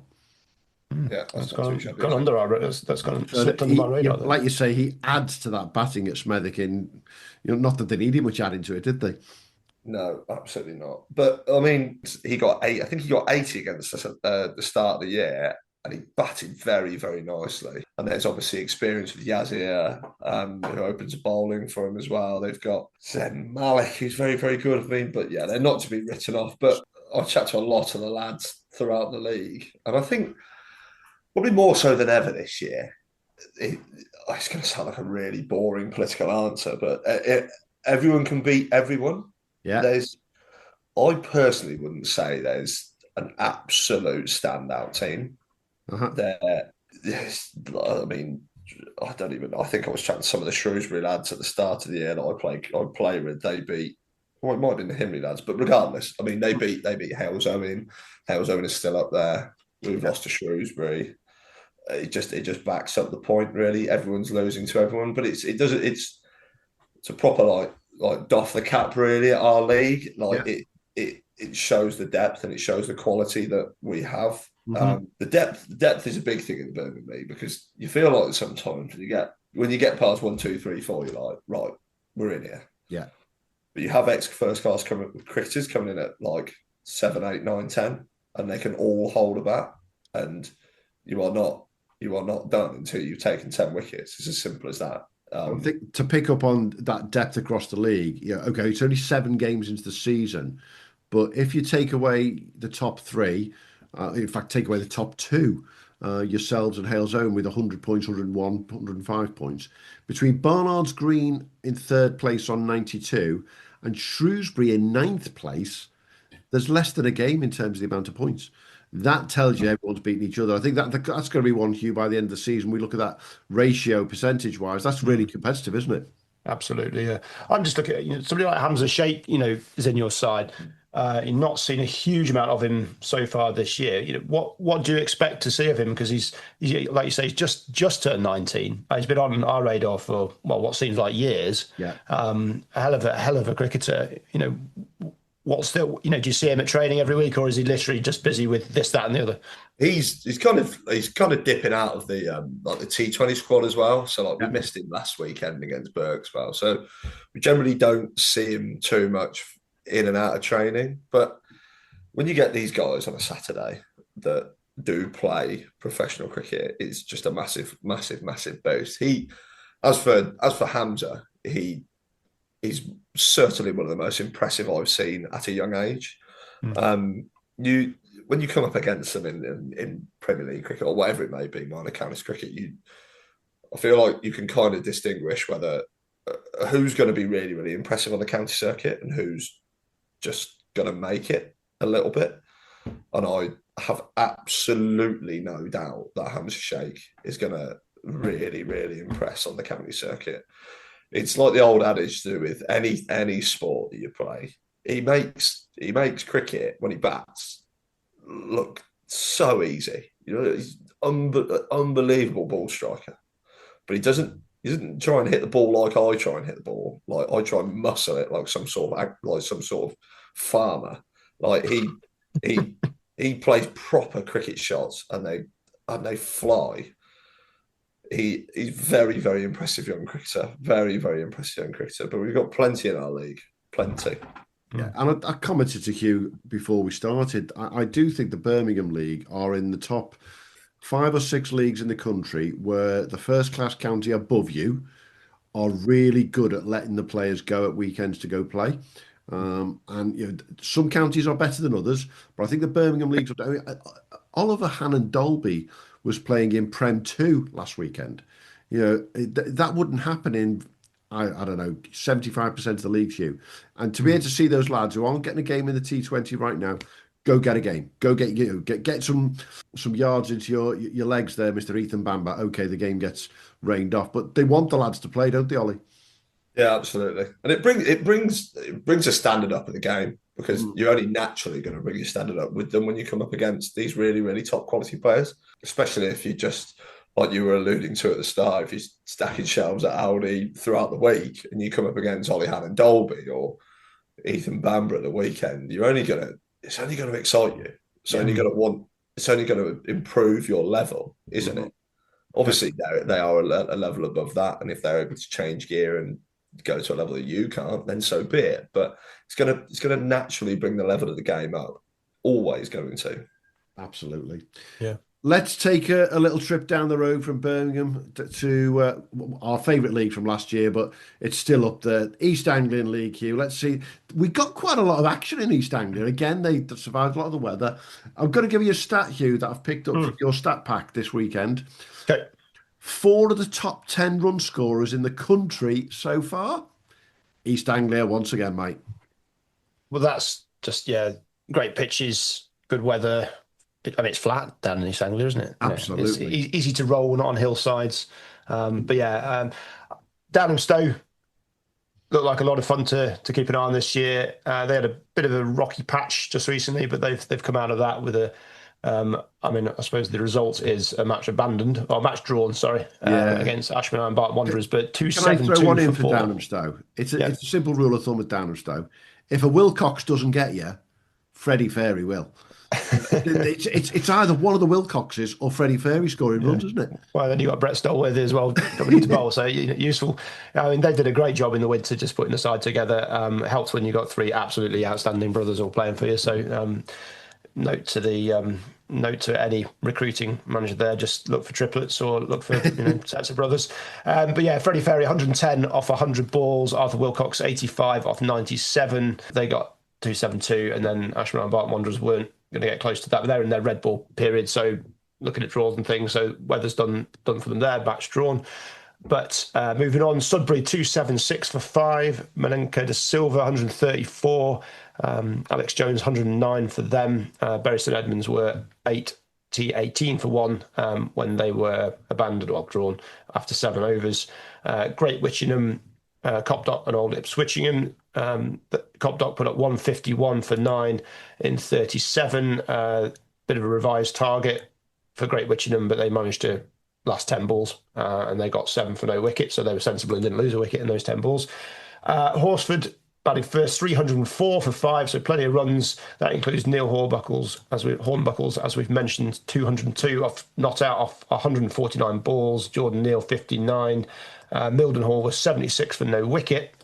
Yeah, that's gone under our radar. That's gone slipped under my radar. Like you say, he adds to that batting at Smethwick. In not that they needed much adding to it, did they? No, absolutely not. But I mean, he got 8. I think he got 80 against us at the start of the year, and he batted very, very nicely. And there's obviously experience with Yazir, who opens bowling for him as well. They've got Zen Malik, who's very, very good. I mean, but yeah, they're not to be written off. But I chat to a lot of the lads throughout the league, and I think probably more so than ever this year. It's going to sound like a really boring political answer, but everyone can beat everyone. Yeah. I personally wouldn't say there's an absolute standout team. I mean, I think I was chatting to some of the Shrewsbury lads at the start of the year that I play with. They beat, well, it might have been the Himley lads, but regardless, I mean, they beat Halesowen. Halesowen is still up there. We've lost to Shrewsbury. It just backs up the point, really. Everyone's losing to everyone, but it's a proper like doff the cap, really, at our league. It shows the depth and it shows the quality that we have. Mm-hmm. The depth is a big thing in the Birmingham League, because you feel like sometimes when you get past 1, 2, 3, 4, you're like, right, we're in here. Yeah. But you have first class cricketers coming in at like 7, 8, 9, 10, and they can all hold a bat, and you are not done until you've taken 10 wickets. It's as simple as that. I think to pick up on that depth across the league, it's only 7 games into the season, but if you take away the top 3, in fact, take away the top 2, yourselves and Halesowen with 100 points, 101, 105 points, between Barnard's Green in 3rd place on 92 and Shrewsbury in 9th place, there's less than a game in terms of the amount of points. That tells you everyone's beating each other. I think that's going to be one, Hugh, by the end of the season. We look at that ratio percentage-wise. That's really competitive, isn't it? Absolutely, yeah. I'm just looking at somebody like Hamza Sheikh, is in your side. You've not seen a huge amount of him so far this year. What do you expect to see of him? Because he's like you say, he's just turned 19. He's been on our radar for what seems like years. Yeah. A hell of a cricketer. Do you see him at training every week, or is he literally just busy with this, that, and the other? He's kind of dipping out of the the T20 squad as well. So we missed him last weekend against Berkswell. So we generally don't see him too much in and out of training. But when you get these guys on a Saturday that do play professional cricket, it's just a massive, massive, massive boost. As for Hamza, he's certainly one of the most impressive I've seen at a young age. When you come up against them in Premier League cricket or whatever it may be, minor counties cricket, I feel like you can kind of distinguish whether who's going to be really, really impressive on the county circuit and who's just going to make it a little bit. And I have absolutely no doubt that Hamza Sheikh is going to really, really impress on the county circuit. It's like the old adage to do with any sport that you play. He makes cricket when he bats look so easy. He's unbelievable ball striker, but he doesn't He doesn't try and hit the ball like I try and hit the ball. Like I try and muscle it like some sort of farmer. Like he plays proper cricket shots and they fly. He's very, very impressive young cricketer. Very, very impressive young cricketer. But we've got plenty in our league. Plenty. Yeah, and I commented to Hugh before we started. I do think the Birmingham League are in the top 5 or 6 leagues in the country where the first-class county above you are really good at letting the players go at weekends to go play. And some counties are better than others, but I think the Birmingham League's... Oliver Hannon-Dolby was playing in Prem 2 last weekend. That wouldn't happen in... I don't know, 75% of the leagues, Hugh. And to be able to see those lads who aren't getting a game in the T20 right now, go get a game. Go get some yards into your legs there, Mr. Ethan Bamber. Okay, the game gets rained off, but they want the lads to play, don't they, Ollie? Yeah, absolutely. And it brings a standard up in the game because you're only naturally going to bring your standard up with them when you come up against these really, really top quality players, especially if you just... like you were alluding to at the start, if you're stacking shelves at Aldi throughout the week and you come up against Ollie Hannon-Dolby or Ethan Bamber at the weekend, it's only going to excite you. It's only going to improve your level, isn't it? Obviously, they are a level above that, and if they're able to change gear and go to a level that you can't, then so be it. But it's going to naturally bring the level of the game up. Always going to. Absolutely. Yeah. Let's take a little trip down the road from Birmingham to our favourite league from last year, but it's still up there. East Anglian League, Hugh. Let's see. We got quite a lot of action in East Anglia. Again, they survived a lot of the weather. I'm going to give you a stat, Hugh, that I've picked up from your stat pack this weekend. Okay. 4 of the top 10 run scorers in the country so far. East Anglia once again, mate. Well, that's just, great pitches, good weather. I mean, it's flat down in East Anglia, isn't it? Absolutely. It's easy to roll, not on hillsides. Downham Stowe looked like a lot of fun to keep an eye on this year. They had a bit of a rocky patch just recently, but they've come out of that with I suppose the result is a match abandoned, or a match drawn, against Ashman and Barton Wanderers, but 2-7-2 Can I throw one in for Paul. Downham Stowe? It's a simple rule of thumb with Downham Stowe. If a Wilcox doesn't get you, Freddie Ferry will. it's either one of the Wilcoxes or Freddie Ferry scoring runs, isn't it? Well, then you got Brett Stolworthy as well, coming to bowl, so useful. I mean, they did a great job in the winter just putting the side together. Helped when you got 3 absolutely outstanding brothers all playing for you. So note to any recruiting manager there, just look for triplets or look for sets of brothers. Freddie Ferry 110 off 100 balls. Arthur Wilcox 85 off 97. They got 2-7-2, and then Ashman and Barton Wanderers weren't going to get close to that, but they're in their red ball period, so looking at draws and things, so weather's done for them there, match drawn. But moving on, Sudbury 2-7-6 for 5, Manenka de Silva 134, Alex Jones 109 for them. Bury St Edmunds were 18 for 1 when they were abandoned or drawn after 7 overs. Great Witchingham, Copdock and Old Ipswichingham. Copdock put up 151 for 9 in 37. Bit of a revised target for Great Witchingham, but they managed to last 10 balls and they got 7 for no wicket, so they were sensible and didn't lose a wicket in those 10 balls. Horsford batting first, 304 for 5, so plenty of runs. That includes Neil Hornbuckles, as we've mentioned, 202 off not out off 149 balls. Jordan Neal 59. Mildenhall was 76 for no wicket,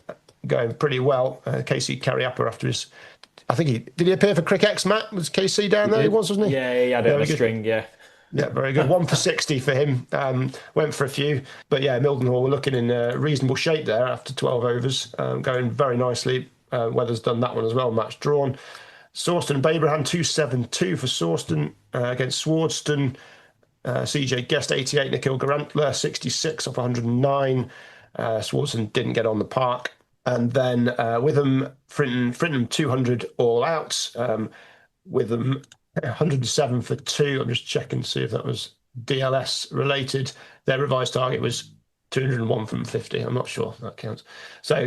going pretty well. KC Carriappa after his, I think did he appear for Cricket Matt? Was KC down there? He was, wasn't he? Yeah, he had a string, yeah. Yeah, very good. 1 for 60 for him. Went for a few. But Mildenhall were looking in reasonable shape there after 12 overs, going very nicely. Weather's done that one as well, match drawn. Sawston and Babraham 2-7-2 for Sawston against Swardston. CJ Guest 88, Nikhil Garantler 66 off 109. Swardston didn't get on the park. And then Witham, Frinton 200 all out. Witham 107 for 2. I'm just checking to see if that was DLS related. Their revised target was 201 from 50. I'm not sure if that counts. So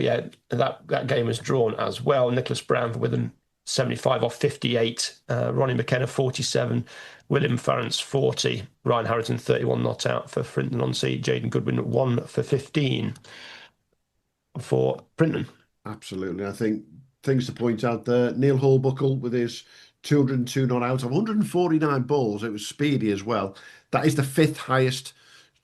that game was drawn as well. Nicholas Brown for Witham 75 off 58. Ronnie McKenna, 47. William Farrance, 40. Ryan Harrington, 31 not out for Frinton on Sea. Jaden Goodwin, 1 for 15 for Frinton. Absolutely. I think things to point out there. Neil Hallbuckle with his 202 not out of 149 balls. It was speedy as well. That is the fifth highest.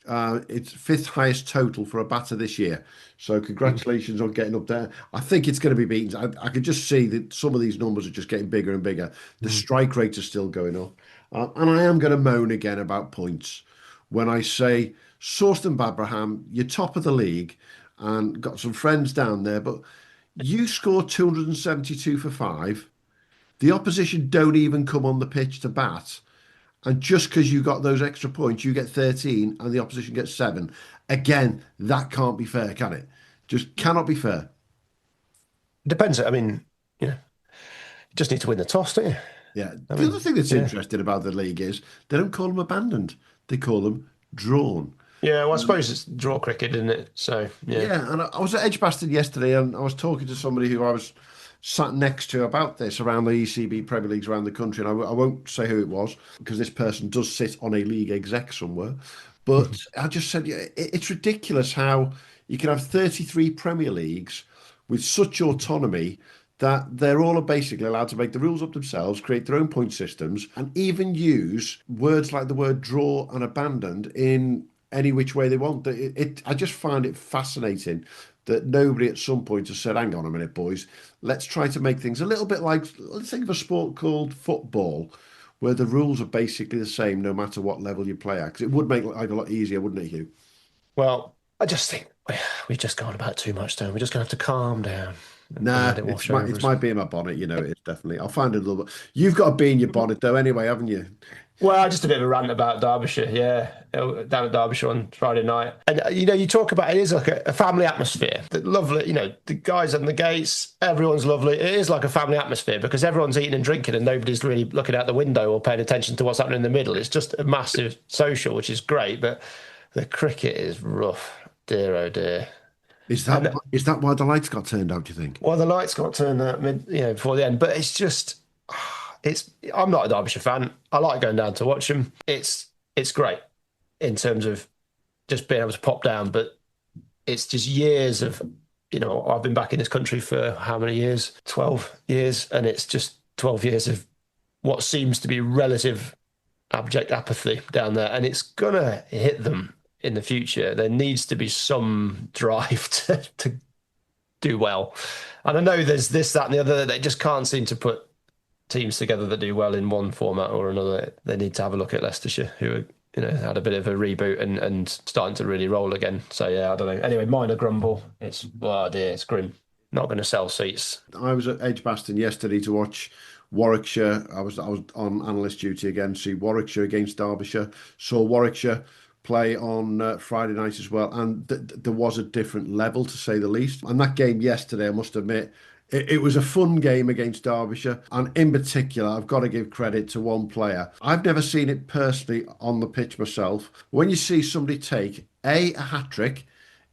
It's fifth highest total for a batter this year. So congratulations on getting up there. I think it's going to be beaten. I could just see that some of these numbers are just getting bigger and bigger. The strike rates are still going up. And I am going to moan again about points when I say, Sawston Babraham, you're top of the league and got some friends down there, but you scored 272 for 5. The opposition don't even come on the pitch to bat. And just because you got those extra points, you get 13 and the opposition gets 7. Again, that can't be fair, can it? Just cannot be fair. Depends. I mean, you just need to win the toss, don't you? Yeah. The other thing that's interesting about the league is they don't call them abandoned. They call them drawn. Yeah, well, I suppose it's draw cricket, isn't it? So, yeah. Yeah, and I was at Edgbaston yesterday and I was talking to somebody who I was sat next to about this around the ECB Premier Leagues around the country. And I won't say who it was because this person does sit on a league exec somewhere. But I just said, it's ridiculous how you can have 33 Premier Leagues with such autonomy that they're all basically allowed to make the rules up themselves, create their own point systems, and even use words like the word draw and abandoned in any which way they want. I just find it fascinating that nobody at some point has said, hang on a minute, boys, let's try to make things a little bit like, let's think of a sport called football, where the rules are basically the same no matter what level you play at. Because it would make life a lot easier, wouldn't it, Hugh? Well, I just think we've just gone about too much, don't we? We're just going to have to calm down. Nah, it might be in my bonnet, it is definitely. I'll find it a little bit. You've got a bee in your bonnet though anyway, haven't you? Well, just a bit of a rant about Derbyshire, down at Derbyshire on Friday night. And, you talk about it is like a family atmosphere. Lovely, the guys on the gates, everyone's lovely. It is like a family atmosphere because everyone's eating and drinking and nobody's really looking out the window or paying attention to what's happening in the middle. It's just a massive social, which is great, but the cricket is rough. Dear, oh dear. Is that why the lights got turned out, do you think? Well, the lights got turned out before the end, but it's just... I'm not a Derbyshire fan. I like going down to watch them. It's great in terms of just being able to pop down, but it's just years of, I've been back in this country for how many years? 12 years. And it's just 12 years of what seems to be relative abject apathy down there. And it's going to hit them in the future. There needs to be some drive to do well. And I know there's this, that, and the other. They just can't seem to put teams together that do well in one format or another. They need to have a look at Leicestershire, who had a bit of a reboot and starting to really roll again. So yeah, I don't know. Anyway, minor grumble. It's grim. Not going to sell seats. I was at Edgbaston yesterday to watch Warwickshire. I was on analyst duty again. See Warwickshire against Derbyshire. Saw Warwickshire play on Friday night as well, and there was a different level to say the least. And that game yesterday, I must admit, it was a fun game against Derbyshire, and in particular, I've got to give credit to one player. I've never seen it personally on the pitch myself. When you see somebody take A hat-trick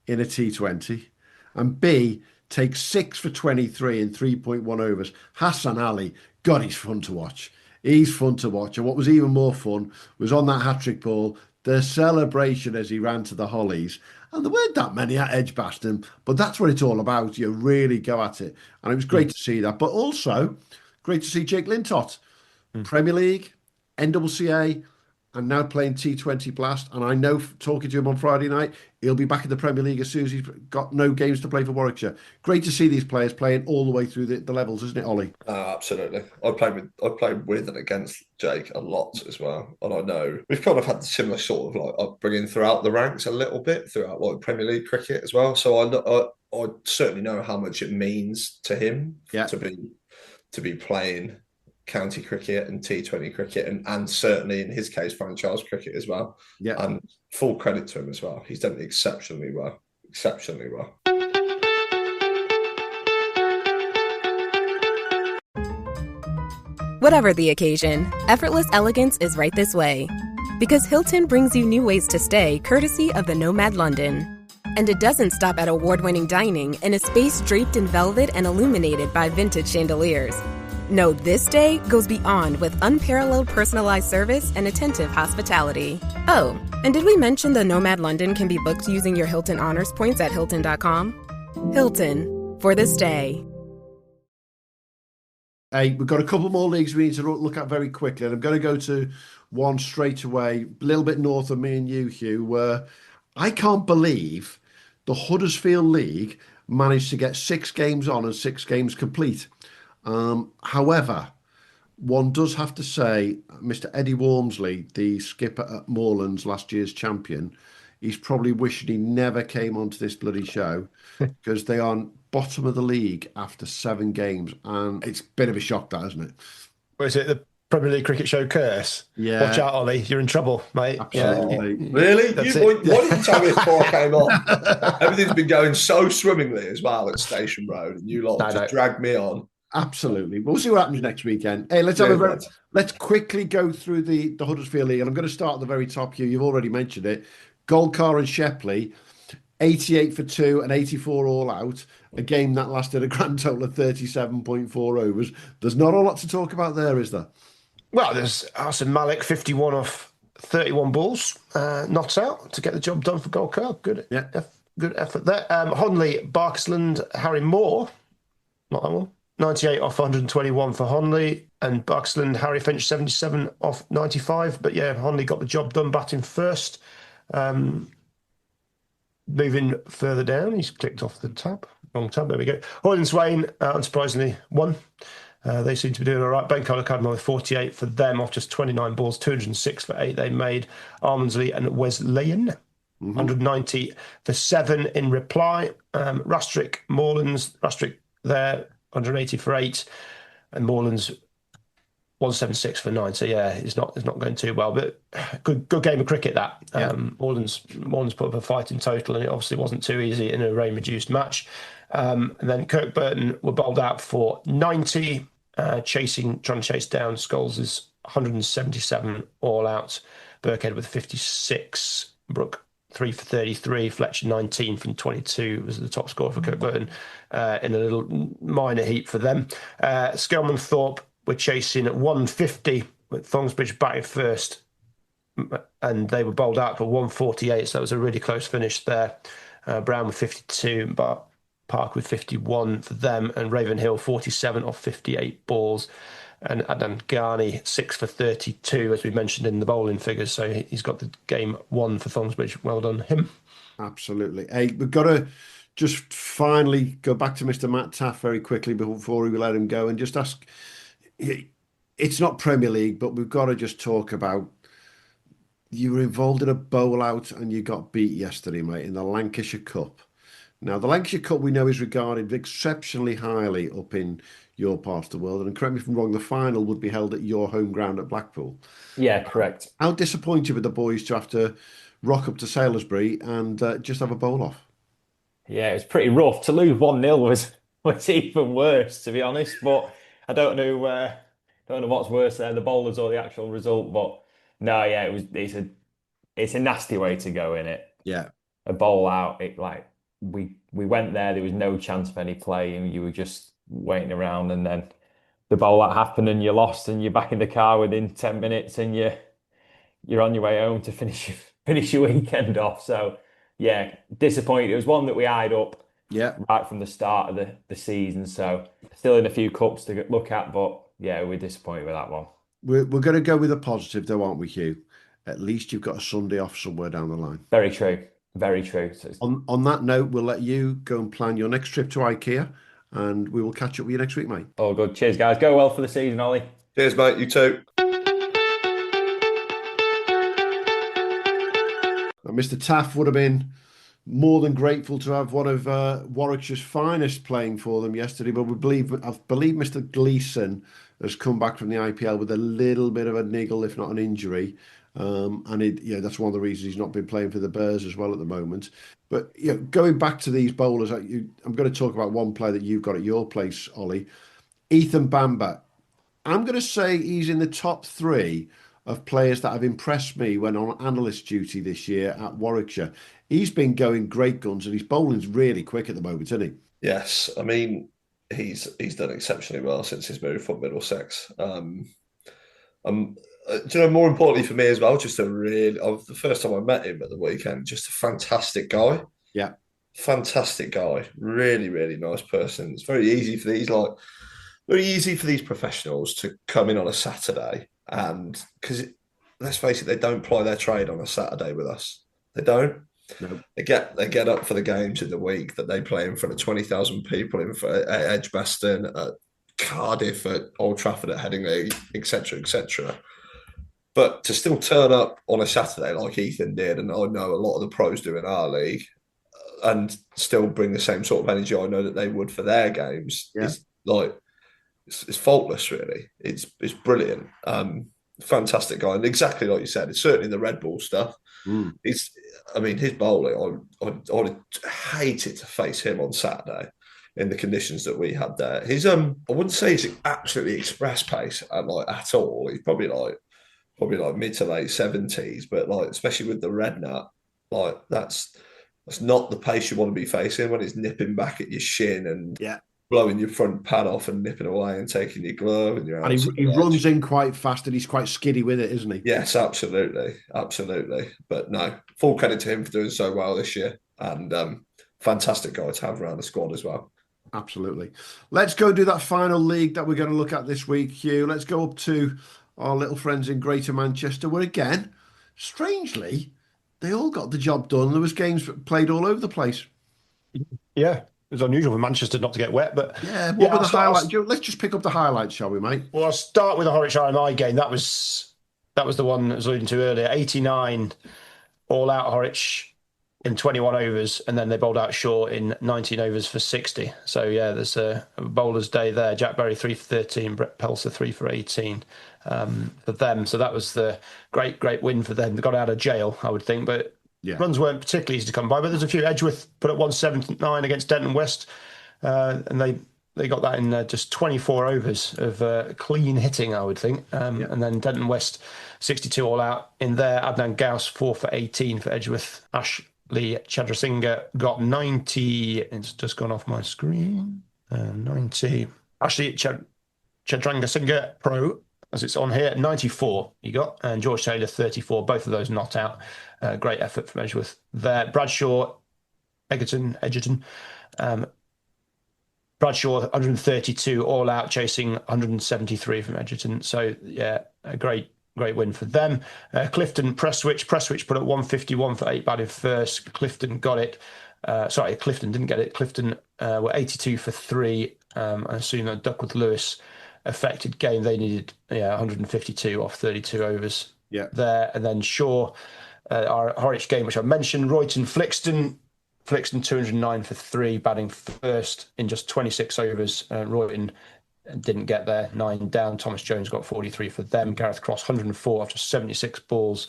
in a T20, and B, take 6 for 23 in 3.1 overs, Hassan Ali, God, he's fun to watch. He's fun to watch. And what was even more fun was on that hat-trick ball, the celebration as he ran to the Hollies. And there weren't that many at Edgbaston, but that's what it's all about. You really go at it. And it was great to see that. But also, great to see Jake Lintott, Premier League, NCCA, and now playing T20 Blast. And I know, talking to him on Friday night, he'll be back in the Premier League as soon as he's got no games to play for Warwickshire. Great to see these players playing all the way through the levels, isn't it, Ollie? Absolutely. I played with and against Jake a lot as well. And I know we've kind of had the similar sort of upbringing throughout the ranks a little bit, throughout Premier League cricket as well. So I certainly know how much it means to him to be playing county cricket and T20 cricket and certainly in his case franchise cricket as well. Yeah. And full credit to him as well. He's done it exceptionally well. Whatever the occasion, effortless elegance is right this way. Because Hilton brings you new ways to stay courtesy of the Nomad London. And it doesn't stop at award-winning dining in a space draped in velvet and illuminated by vintage chandeliers. know this day goes beyond with unparalleled personalized service and attentive hospitality. Oh, and did we mention the Nomad London can be booked using your Hilton Honors points at Hilton.com? Hilton, for this day. Hey, we've got a couple more leagues we need to look at very quickly, and I'm going to go to one straight away, a little bit north of me and you, Hugh, where I can't believe the Huddersfield League managed to get 6 games on and 6 games complete. However, one does have to say, Mr. Eddie Walmsley, the skipper at Moorlands, last year's champion, he's probably wishing he never came onto this bloody show because they are bottom of the league after 7 games, and it's a bit of a shock, that, isn't it? Well, is it the Premier League Cricket Show curse? Yeah. Watch out, Ollie. You're in trouble, mate. Absolutely. Yeah. Really? What did you tell me before I came on? Everything's been going so swimmingly as well at Station Road, and you lot just dragged me on. Absolutely. We'll see what happens next weekend. Hey, let's quickly go through the Huddersfield League, and I'm going to start at the very top here. You've already mentioned it. Goldcar and Shepley, 88 for 2 and 84 all out. A game that lasted a grand total of 37.4 overs. There's not a lot to talk about there, is there? Well, there's Arsene Malik, 51 off 31 balls, not out to get the job done for Goldcar. Good, good effort there. Honley, Barksland, Harry Moore, not that one. 98 off 121 for Honley, and Barksland, Harry Finch, 77 off 95. But yeah, Honley got the job done, batting first. Moving further down, he's clicked off the tab. Wrong tab, there we go. Hoyle and Swain, unsurprisingly, won. They seem to be doing all right. Ben Cadmo with 48 for them off just 29 balls, 206 for 8 they made. Armandsley and Wesleyan, 190 for 7 in reply. Rastrick, Moorlands, Rastrick there, 180 for 8. And Moorlands, 176 for 9. So yeah, it's not going too well, but good game of cricket that. Moorlands put up a fight in total, and it obviously wasn't too easy in a rain reduced match. And then Kirkburton were bowled out for 90, trying to chase down Scholes' 177 all out. Birkhead with 56, Brook 3 for 33, Fletcher 19 from 22 was the top scorer for Kirkburton in a little minor heat for them. Skelman Thorpe were chasing at 150 with Thongsbridge batting first, and they were bowled out for 148, so that was a really close finish there. Brown with 52, but Park with 51 for them, and Ravenhill 47 off 58 balls, and Adnan Ghani 6 for 32, as we mentioned in the bowling figures. So he's got the game won for Thongsbridge. Well done him. Absolutely. Hey, we've got to just finally go back to Mr. Matt Taff very quickly before we let him go, and just ask. It's not Premier League, but we've got to just talk about, you were involved in a bowl out and you got beat yesterday, mate, in the Lancashire Cup. Now, the Lancashire Cup we know is regarded exceptionally highly up in your part of the world. And correct me if I'm wrong, the final would be held at your home ground at Blackpool. Yeah, correct. How disappointed with the boys to have to rock up to Salisbury and just have a bowl off? Yeah, it was pretty rough. To lose 1-0 was even worse, to be honest. But I don't know what's worse there, the bowlers or the actual result. But no, yeah, it's a nasty way to go, in it. Yeah, a bowl out. We went there. There was no chance of any play, and you were just waiting around. And then the bowl out happened, and you lost, and you're back in the car within 10 minutes, and you're on your way home to finish your weekend off. So yeah, disappointed. It was one that we eyed up. Yeah, right from the start of the season. So still in a few cups to look at, but yeah, we're disappointed with that one. We're going to go with a positive, though, aren't we, Hugh? At least you've got a Sunday off somewhere down the line. Very true. Very true. So on that note, we'll let you go and plan your next trip to IKEA, and we will catch up with you next week, mate. All good. Cheers, guys. Go well for the season, Ollie. Cheers, mate. You too. Mr. Taff would have been more than grateful to have one of Warwickshire's finest playing for them yesterday, but I believe Mr. Gleeson has come back from the IPL with a little bit of a niggle, if not an injury, and that's one of the reasons he's not been playing for the Bears as well at the moment. But going back to these bowlers, I'm going to talk about one player that you've got at your place, Ollie, Ethan Bamber. I'm going to say he's in the top 3 of players that have impressed me when on analyst duty this year at Warwickshire. He's been going great guns, and his bowling's really quick at the moment, isn't he? Yes. I mean, he's done exceptionally well since his move from Middlesex. More importantly for me as well, the first time I met him at the weekend, just a fantastic guy. Yeah. Fantastic guy. Really, really nice person. It's very easy for these professionals to come in on a Saturday, and because let's face it, they don't ply their trade on a Saturday with us. They don't. No. They get up for the games in the week that they play in front of 20,000 people at Edgbaston, at Cardiff, at Old Trafford, at Headingley, etc., etc. But to still turn up on a Saturday like Ethan did, and I know a lot of the pros do in our league, and still bring the same sort of energy I know that they would for their games, is like it's faultless. Really, it's brilliant. Fantastic guy, and exactly like you said, it's certainly the Red Bull stuff. His bowling, I'd hate it to face him on Saturday in the conditions that we had there. His I wouldn't say he's absolutely express pace at all. He's probably like mid to late 70s, but like especially with the red nut, like that's not the pace you want to be facing when it's nipping back at your shin and blowing your front pad off and nipping away and taking your glove and your. And he runs in quite fast and he's quite skiddy with it, isn't he? Yes, absolutely. But no, full credit to him for doing so well this year, and fantastic guy to have around the squad as well. Absolutely. Let's go do that final league that we're going to look at this week, Hugh. Let's go up to our little friends in Greater Manchester, where again, strangely, they all got the job done. There was games played all over the place. Yeah, it was unusual for Manchester not to get wet, but what were the highlights? Let's just pick up the highlights, shall we, mate? Well, I'll start with the Horwich RMI game. That was the one I was alluding to earlier. 89 all out Horwich in 21 overs, and then they bowled out Shaw in 19 overs for 60. So yeah, there's a bowler's day there. Jack Berry 3 for 13, Brett Pelser 3 for 18 for them. So that was the great win for them. They got out of jail, I would think, but runs weren't particularly easy to come by. But there's a few. Edgeworth put up 179 against Denton West, and they got that in just 24 overs of clean hitting, I would think. And then Denton West 62 all out in there. Adnan Gauss 4 for 18 for Edgeworth. Ashley Chandrasinghe got 90. It's just gone off my screen. 90. Ashley Chandrasinghe Pro, as it's on here, 94 he got. And George Taylor 34. Both of those not out. Great effort from Edgeworth there. Bradshaw, Egerton. Bradshaw 132 all out, chasing 173 from Edgerton. So yeah, a great win for them. Clifton Prestwich put up 151 for 8 batting first. Clifton got it. Clifton didn't get it. Clifton were 82 for 3. I assume that Duckworth Lewis affected game. They needed 152 off 32 overs there. And then Shaw, our Horwich game, which I mentioned, Royton Flixton 209 for 3, batting first in just 26 overs. Royton didn't get there, 9 down. Thomas Jones got 43 for them. Gareth Cross 104 after 76 balls.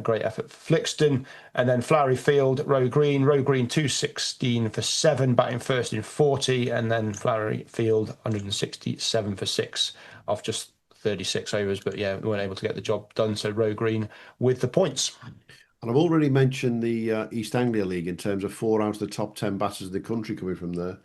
Great effort for Flixton. And then Flowery Field, Roe Green 216 for 7, batting first in 40. And then Flowery Field 167 for 6 off just 36 overs. But yeah, we weren't able to get the job done. So Roe Green with the points. And I've already mentioned the East Anglia League in terms of 4 out of the top 10 batters of the country coming from there.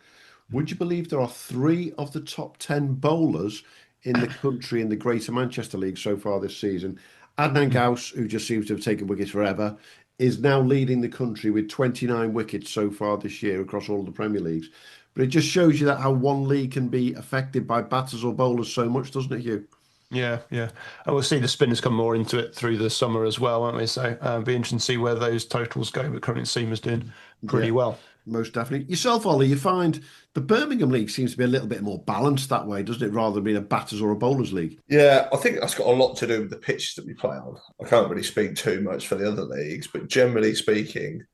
Would you believe there are 3 of the top 10 bowlers in the country in the Greater Manchester League so far this season? Adnan Gauss, who just seems to have taken wickets forever, is now leading the country with 29 wickets so far this year across all the Premier Leagues. But it just shows you that how one league can be affected by batters or bowlers so much, doesn't it, Hugh? Yeah. And we'll see the spinners come more into it through the summer as well, won't we? So it'll be interesting to see where those totals go. But currently Seamer's doing pretty well. Most definitely. Yourself, Ollie, you find the Birmingham League seems to be a little bit more balanced that way, doesn't it, rather than being a batters or a bowlers league? Yeah, I think that's got a lot to do with the pitches that we play on. I can't really speak too much for the other leagues, but generally speaking,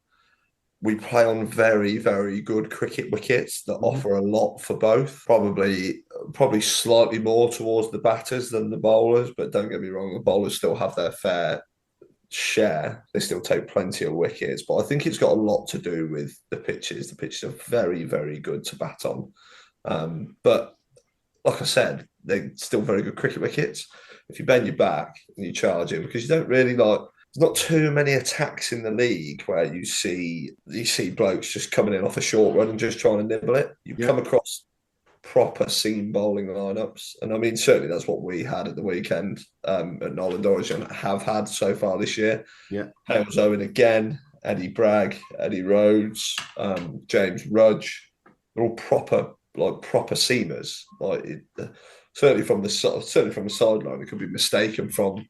we play on very, very good cricket wickets that offer a lot for both. Probably slightly more towards the batters than the bowlers, but don't get me wrong, the bowlers still have their fair share. They still take plenty of wickets, but I think it's got a lot to do with the pitches. The pitches are very, very good to bat on. But like I said, they're still very good cricket wickets. If you bend your back and you charge it, because you don't really there's not too many attacks in the league where you see blokes just coming in off a short run and just trying to nibble it. You come across proper seam bowling lineups. And I mean, certainly that's what we had at the weekend at Nolan Origin, have had so far this year. Yeah. Hales Owen again, Eddie Bragg, Eddie Rhodes, James Rudge. They're all proper seamers. Certainly from the sideline, it could be mistaken from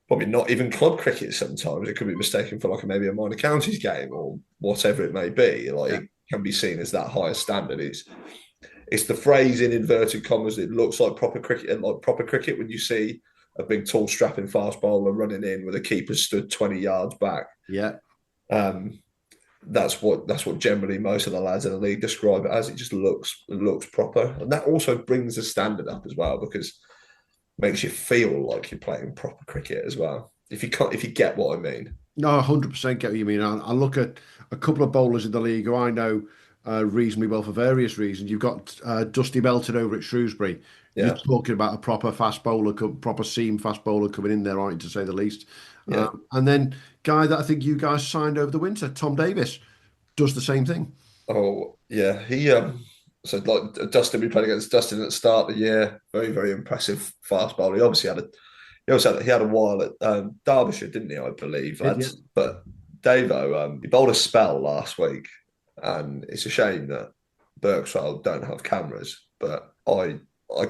probably not even club cricket sometimes. It could be mistaken for maybe a minor counties game or whatever it may be. It can be seen as that higher standard. It's the phrase in inverted commas, it looks like proper cricket, when you see a big, tall, strapping fast bowler running in with a keeper stood 20 yards back. Yeah. That's what generally most of the lads in the league describe it as. It just looks proper. And that also brings the standard up as well, because it makes you feel like you're playing proper cricket as well. If you get what I mean. No, 100% get what you mean. I look at a couple of bowlers in the league who I know reasonably well for various reasons. You've got Dusty Melton over at Shrewsbury. Yeah. You're talking about a proper fast bowler, proper seam fast bowler coming in there, aren't you, to say the least. Yeah. And then guy that I think you guys signed over the winter, Tom Davis, does the same thing. Oh, yeah. He so like Dustin, we played against Dustin at the start of the year. Very, very impressive fast bowler. He obviously had a while at Derbyshire, didn't he, I believe. Yeah. But Davo, he bowled a spell last week, and it's a shame that Berkshire don't have cameras, but I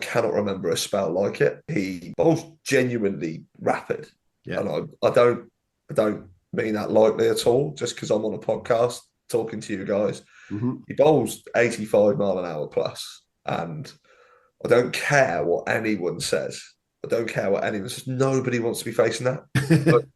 cannot remember a spell like it. He bowls genuinely rapid. Yeah. And I don't mean that lightly at all, just because I'm on a podcast talking to you guys. Mm-hmm. He bowls 85 mile an hour plus, and I don't care what anyone says. Nobody wants to be facing that.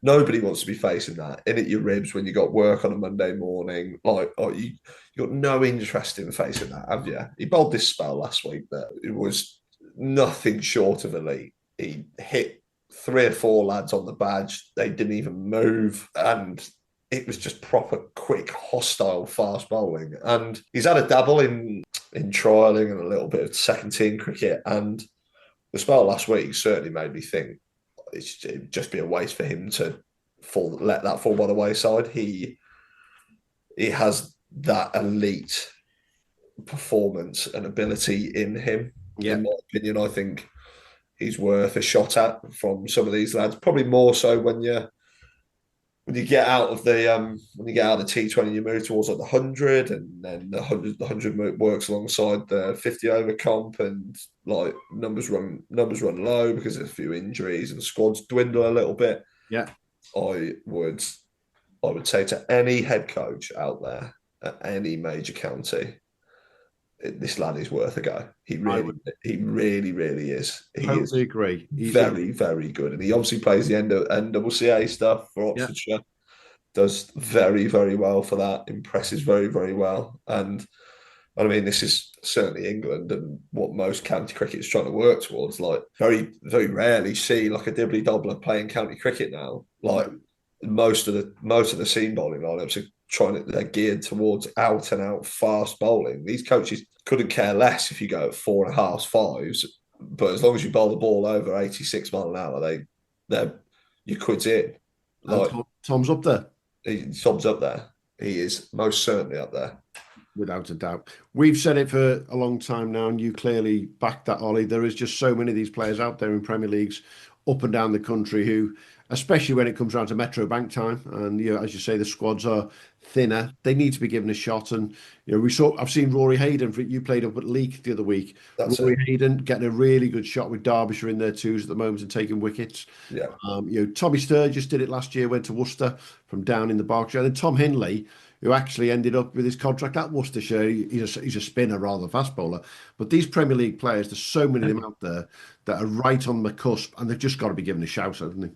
Nobody wants to be facing that in at your ribs when you got work on a Monday morning. You got no interest in facing that, have you? He bowled this spell last week that it was nothing short of elite. He hit 3 or 4 lads on the badge. They didn't even move, and it was just proper quick, hostile, fast bowling. And he's had a dabble in trialling and a little bit of second team cricket. And the spell last week certainly made me think it'd just be a waste for him to let that fall by the wayside. He has that elite performance and ability in him. Yeah. In my opinion, I think he's worth a shot at from some of these lads. Probably more so when you get out of the T20, you move towards the 100, and then the 100 works alongside the 50 over comp, and numbers run low because there's a few injuries and the squads dwindle a little bit. Yeah, I would say to any head coach out there at any major county, this lad is worth a go. He really is. He totally agree. He's very, very good. And he obviously plays the NCCA stuff for Oxfordshire. Yeah. Does very, very well for that. Impresses very, very well. And I mean, this is certainly England and what most county cricket is trying to work towards. Very, very rarely see a dibbly dobbler playing county cricket now. Most of the seam bowling lineups are they're geared towards out and out fast bowling. These coaches couldn't care less if you go at 4.5s, 5s, but as long as you bowl the ball over 86 mile an hour, your quid's in. Tom's up there. Tom's up there. He is most certainly up there. Without a doubt. We've said it for a long time now, and you clearly back that, Ollie. There is just so many of these players out there in Premier Leagues up and down the country who, especially when it comes around to Metro Bank time, and as you say, the squads are thinner. They need to be given a shot. And I've seen Rory Hayden. You played up at Leek the other week. Rory Hayden getting a really good shot with Derbyshire in their twos at the moment and taking wickets. Yeah. Tommy Sturgis did it last year. Went to Worcester from down in the Berkshire. And then Tom Hindley, who actually ended up with his contract at Worcestershire. He's a spinner rather than fast bowler. But these Premier League players, there's so many of them out there that are right on the cusp, and they've just got to be given a shout, haven't they?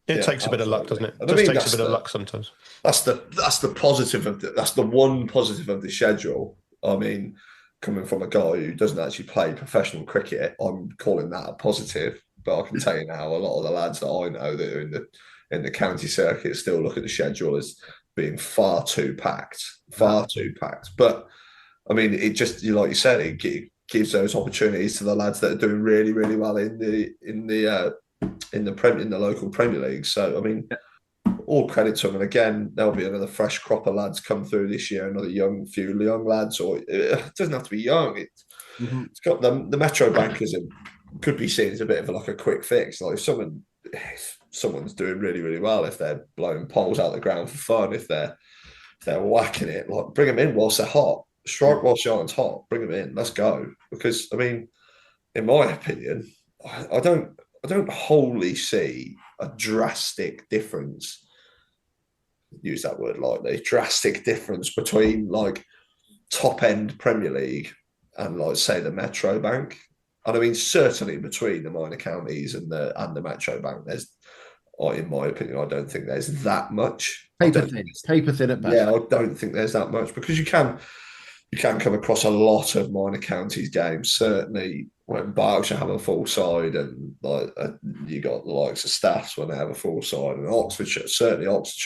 It takes a bit of luck, doesn't it? It takes a bit of luck sometimes. That's the positive that's the one positive of the schedule. I mean, coming from a guy who doesn't actually play professional cricket, I'm calling that a positive. But I can tell you now, a lot of the lads that I know that are in the county circuit still look at the schedule as being far too packed. But I mean, it just, like you said, it gives those opportunities to the lads that are doing really, really well in the local Premier League. So I mean, all credit to them. And again, there'll be another fresh crop of lads come through this year. Another few young lads, or it doesn't have to be young. it's got the Metro Bankers could be seen as a bit of like a quick fix. Like if someone's doing really, really well, if they're blowing poles out the ground for fun, if they're whacking it, like bring them in whilst they're hot. Strike whilst Yarn's hot. Bring them in. Let's go. Because I mean, in my opinion, I don't wholly see a drastic difference. Use that word lightly. Drastic difference between like top end Premier League and like say the Metro Bank. And I mean certainly between the minor counties and the Metro Bank, there's, in my opinion, I don't think there's that much. Paper thin at best. Yeah, I don't think there's that much because you can come across a lot of minor counties games. Certainly when Berkshire have a full side, and like you got the likes of Staffs when they have a full side, and Oxfordshire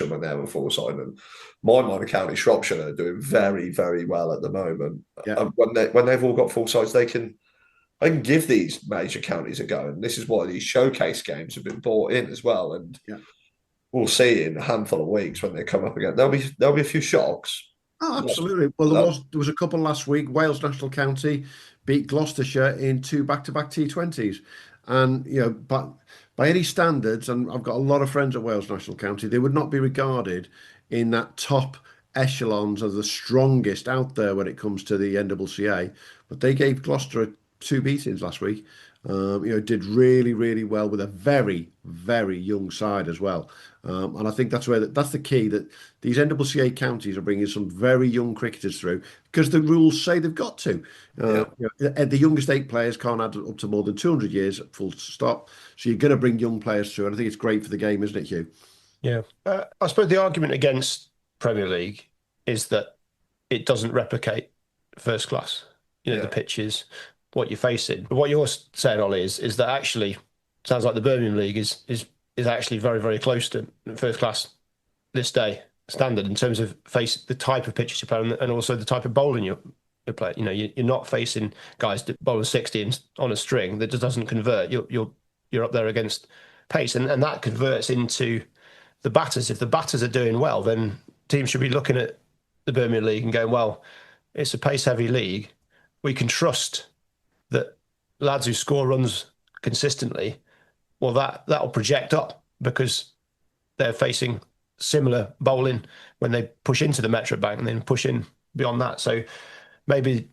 when they have a full side, and my minor county Shropshire are doing very, very well at the moment. Yeah. When they've all got full sides, they can give these major counties a go, and this is why these showcase games have been brought in as well. And we'll see in a handful of weeks when they come up again. There'll be a few shocks. Oh, absolutely. Well, there was a couple last week. Wales National County beat Gloucestershire in 2 back-to-back T20s, and but by any standards, and I've got a lot of friends at Wales National County, they would not be regarded in that top echelons of the strongest out there when it comes to the NCCA. But they gave Gloucester 2 beatings last week. Did really, really well with a very, very young side as well. And I think that's the key, that these NCCA counties are bringing some very young cricketers through because the rules say they've got to. The youngest 8 players can't add up to more than 200 years, full stop. So you're going to bring young players through. And I think it's great for the game, isn't it, Hugh? Yeah. I suppose the argument against Premier League is that it doesn't replicate first class. The pitches, what you're facing. But what you're saying, Ollie, is that actually sounds like the Birmingham League is actually very, very close to first class this day standard in terms of the type of pitches you play and also the type of bowling you play. You're not facing guys that bowl a 60 on a string that just doesn't convert. You're up there against pace, and that converts into the batters. If the batters are doing well, then teams should be looking at the Birmingham League and going, well, it's a pace-heavy league. We can trust that lads who score runs consistently, well, that'll project up because they're facing similar bowling when they push into the Metro Bank and then push in beyond that. So maybe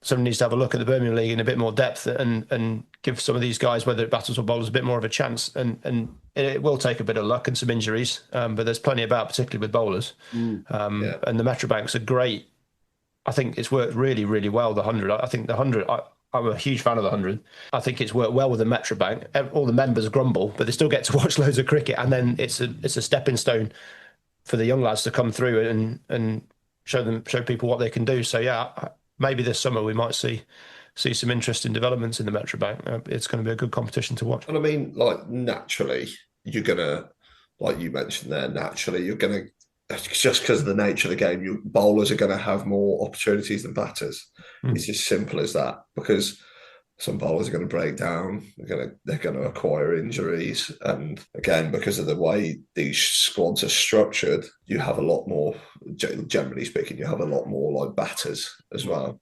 someone needs to have a look at the Birmingham League in a bit more depth and give some of these guys, whether it batters or bowlers, a bit more of a chance. And it will take a bit of luck and some injuries, but there's plenty about, particularly with bowlers. And the Metro Banks are great. I think it's worked really, really well, the 100. I think the 100... I'm a huge fan of the 100. I think it's worked well with the Metro Bank. All the members grumble, but they still get to watch loads of cricket. And then it's a stepping stone for the young lads to come through and show people what they can do. So yeah, maybe this summer we might see some interesting developments in the Metro Bank. It's going to be a good competition to watch. And I mean, like naturally, you're gonna, like you mentioned there, you're gonna, just because of the nature of the game, bowlers are going to have more opportunities than batters. It's as simple as that, because some bowlers are going to break down, they're going to acquire injuries, and again, because of the way these squads are structured, you have a lot more. Generally speaking, you have a lot more like batters as well.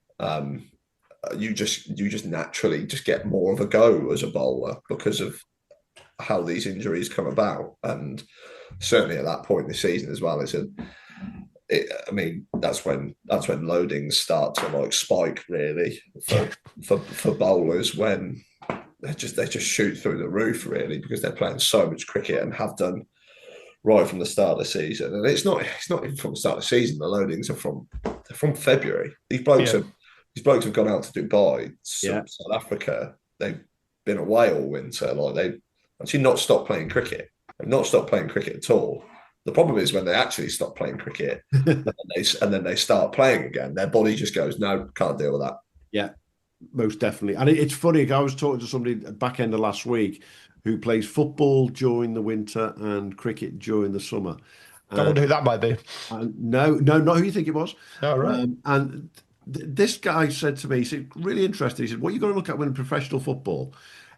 You just naturally just get more of a go as a bowler because of how these injuries come about, and certainly at that point in the season as well, that's when loadings start to like spike really for bowlers, when they just shoot through the roof really, because they're playing so much cricket and have done right from the start of the season. And it's not even from the start of the season. The loadings are from February. These blokes have gone out to Dubai, South Africa. They've been away all winter. Like they've actually not stopped playing cricket. They've not stopped playing cricket at all. The problem is when they actually stop playing cricket and then they start playing again, their body just goes, no, can't deal with that. Yeah, most definitely. And it's funny, I was talking to somebody at the back end of last week who plays football during the winter and cricket during the summer. I wonder who that might be. No, not who you think it was. Oh, right. This guy said to me, he said, really interesting. He said, what you've got to look at when professional football,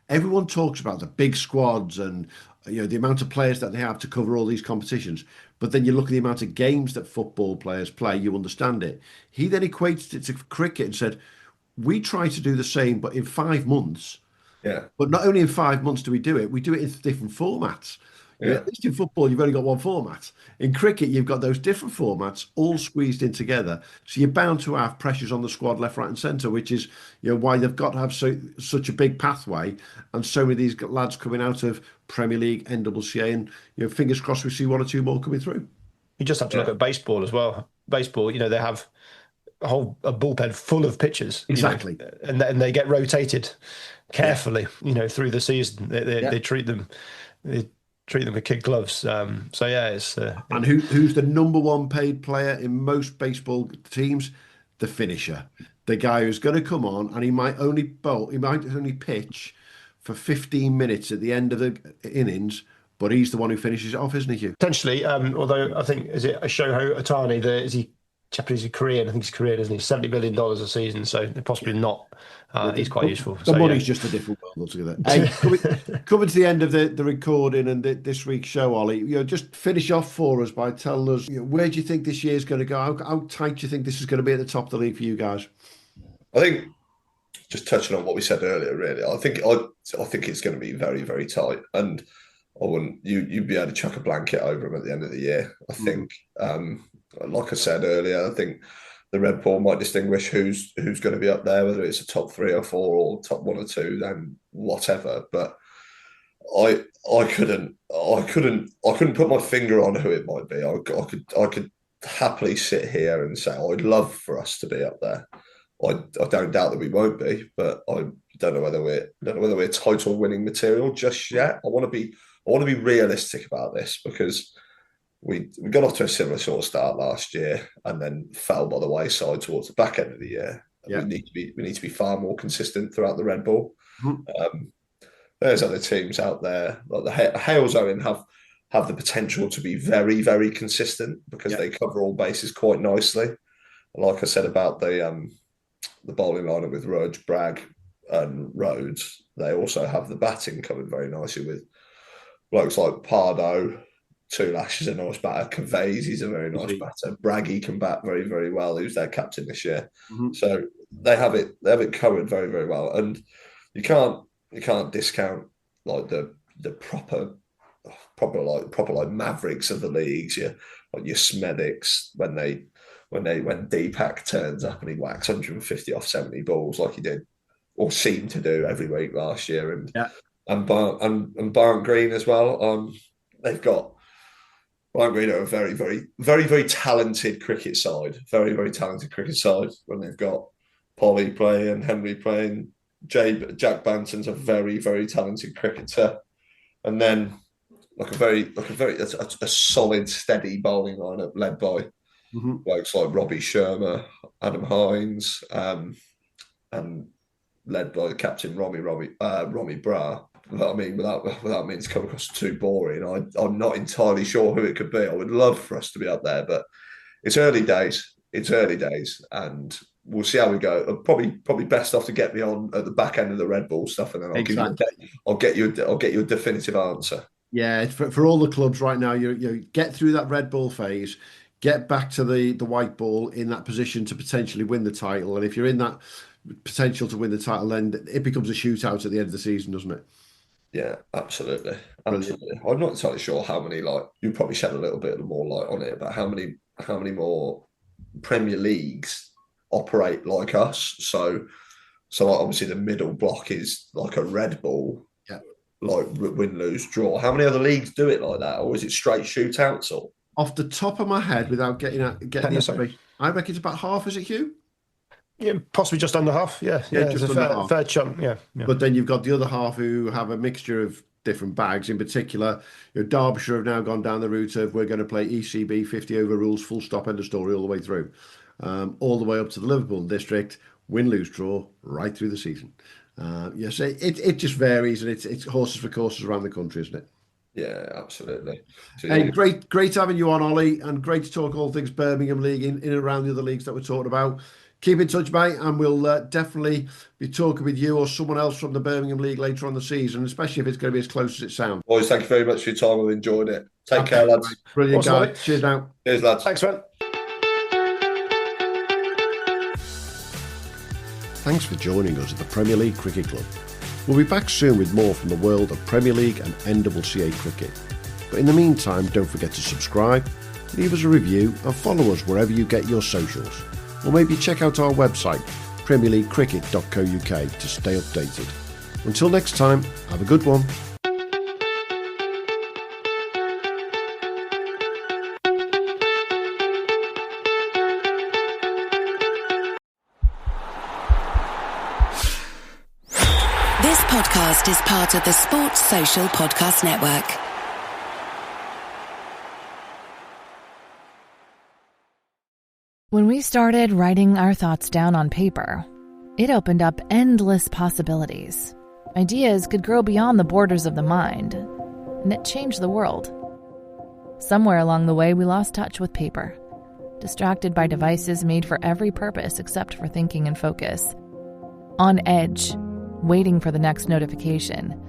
everyone talks about the big squads and the amount of players that they have to cover all these competitions. But then you look at the amount of games that football players play, you understand it. He then equated it to cricket and said, we try to do the same, but in 5 months. Yeah. But not only in 5 months do we do it in different formats. Yeah. At least in football, you've only got one format. In cricket, you've got those different formats all squeezed in together. So you're bound to have pressures on the squad left, right, and centre, which is why they've got to have such a big pathway, and so many of these lads coming out of Premier League, NWCA, and fingers crossed we see one or two more coming through. You just have to look at baseball as well. Baseball, they have a bullpen full of pitchers. Exactly, and they get rotated carefully. Through the season, they treat them. Treat them with kid gloves. It's and who's the number one paid player in most baseball teams? The finisher, the guy who's going to come on and he might only pitch for 15 minutes at the end of the innings, but he's the one who finishes it off, isn't he, Hugh? Potentially, although I think is it Shohei Ohtani? Is he Japanese? He's Korean. I think he's Korean, isn't he? $70 billion a season, so possibly not. He's quite useful. The money's just a different world altogether. Hey, coming to the end of the recording and this week's show, Ollie, just finish off for us by telling us where do you think this year's going to go? How tight do you think this is going to be at the top of the league for you guys? I think just touching on what we said earlier, really, I think it's going to be very, very tight, and I wouldn't you'd be able to chuck a blanket over them at the end of the year. I think, like I said earlier, I think the Red Bull might distinguish who's going to be up there, whether it's a top 3 or 4 or top 1 or 2, then whatever. But I couldn't put my finger on who it might be. I could happily sit here and say I'd love for us to be up there. I don't doubt that we won't be, but I don't know whether we're title winning material just yet. I want to be realistic about this, because we got off to a similar sort of start last year and then fell by the wayside towards the back end of the year. Yeah. We need to be far more consistent throughout the Red Bull. Mm-hmm. There's other teams out there, like the Halesowen have the potential to be very, very consistent, because they cover all bases quite nicely. Like I said about the bowling lineup with Rudge, Bragg and Rhodes, they also have the batting coming very nicely with blokes like Pardo. Tulash is a nice batter. Cavazzi's a very nice batter. Braggy can bat very, very well. Who's their captain this year? Mm-hmm. So they have it covered very, very well. And you can't discount like the proper like mavericks of the leagues. Like your Smedics when Deepak turns up and he whacks 150 off 70 balls like he did or seemed to do every week last year, and Barnt Green as well. They've got Barnt Green are a very, very, very, very talented cricket side. Very, very talented cricket side. When they've got Polly playing, Henry playing, Jack Banton's a very, very talented cricketer, and then a solid, steady bowling lineup led by blokes like Robbie Shermer, Adam Hines, and led by the captain Romy Bra. I mean, without means to come across too boring, I'm not entirely sure who it could be. I would love for us to be up there, but it's early days. And we'll see how we go. Probably best off to get me on at the back end of the Red Bull stuff, and then I'll get you a definitive answer. Yeah, for all the clubs right now, you get through that Red Bull phase, get back to the white ball in that position to potentially win the title, and if you're in that potential to win the title, then it becomes a shootout at the end of the season, doesn't it? Yeah, absolutely. I'm not entirely sure how many, you probably shed a little bit more light on it, about how many more Premier Leagues operate like us. So obviously the middle block is like a Red Bull, like win, lose, draw. How many other leagues do it like that, or is it straight shootouts? Or off the top of my head, without getting the information, I reckon it's about half. Is it, Hugh? Yeah, possibly just under half. Yeah, just a fair chunk. Yeah. But then you've got the other half who have a mixture of different bags. In particular, Derbyshire have now gone down the route of we're going to play ECB 50 over rules, full stop, end of story, all the way through, all the way up to the Liverpool district, win, lose, draw, right through the season. Yes, it just varies, and it's horses for courses around the country, isn't it? Yeah, absolutely. So, hey, great having you on, Ollie, and great to talk all things Birmingham League in and around the other leagues that we're talking about. Keep in touch, mate, and we'll definitely be talking with you or someone else from the Birmingham League later on the season, especially if it's going to be as close as it sounds. Boys, thank you very much for your time. We've enjoyed it. Take care, lads. Brilliant, guys. Cheers now. Cheers, lads. Thanks, man. thanks for joining us at the Premier League Cricket Club. We'll be back soon with more from the world of Premier League and NWCA cricket. But in the meantime, don't forget to subscribe, leave us a review and follow us wherever you get your socials. Or maybe check out our website, premierleaguecricket.co.uk, to stay updated. Until next time, have a good one. This podcast is part of the Sports Social Podcast Network. When we started writing our thoughts down on paper, it opened up endless possibilities. Ideas could grow beyond the borders of the mind, and it changed the world. Somewhere along the way, we lost touch with paper, distracted by devices made for every purpose except for thinking and focus. On edge, waiting for the next notification.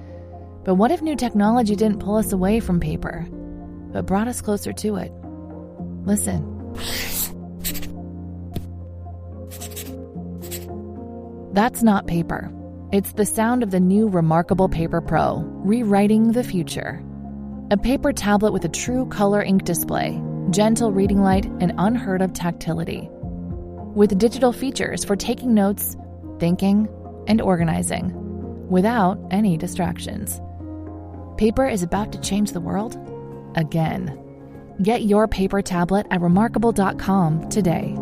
But what if new technology didn't pull us away from paper, but brought us closer to it? Listen. That's not paper. It's the sound of the new Remarkable Paper Pro, rewriting the future. A paper tablet with a true color ink display, gentle reading light, and unheard of tactility. With digital features for taking notes, thinking, and organizing, without any distractions. Paper is about to change the world again. Get your paper tablet at remarkable.com today.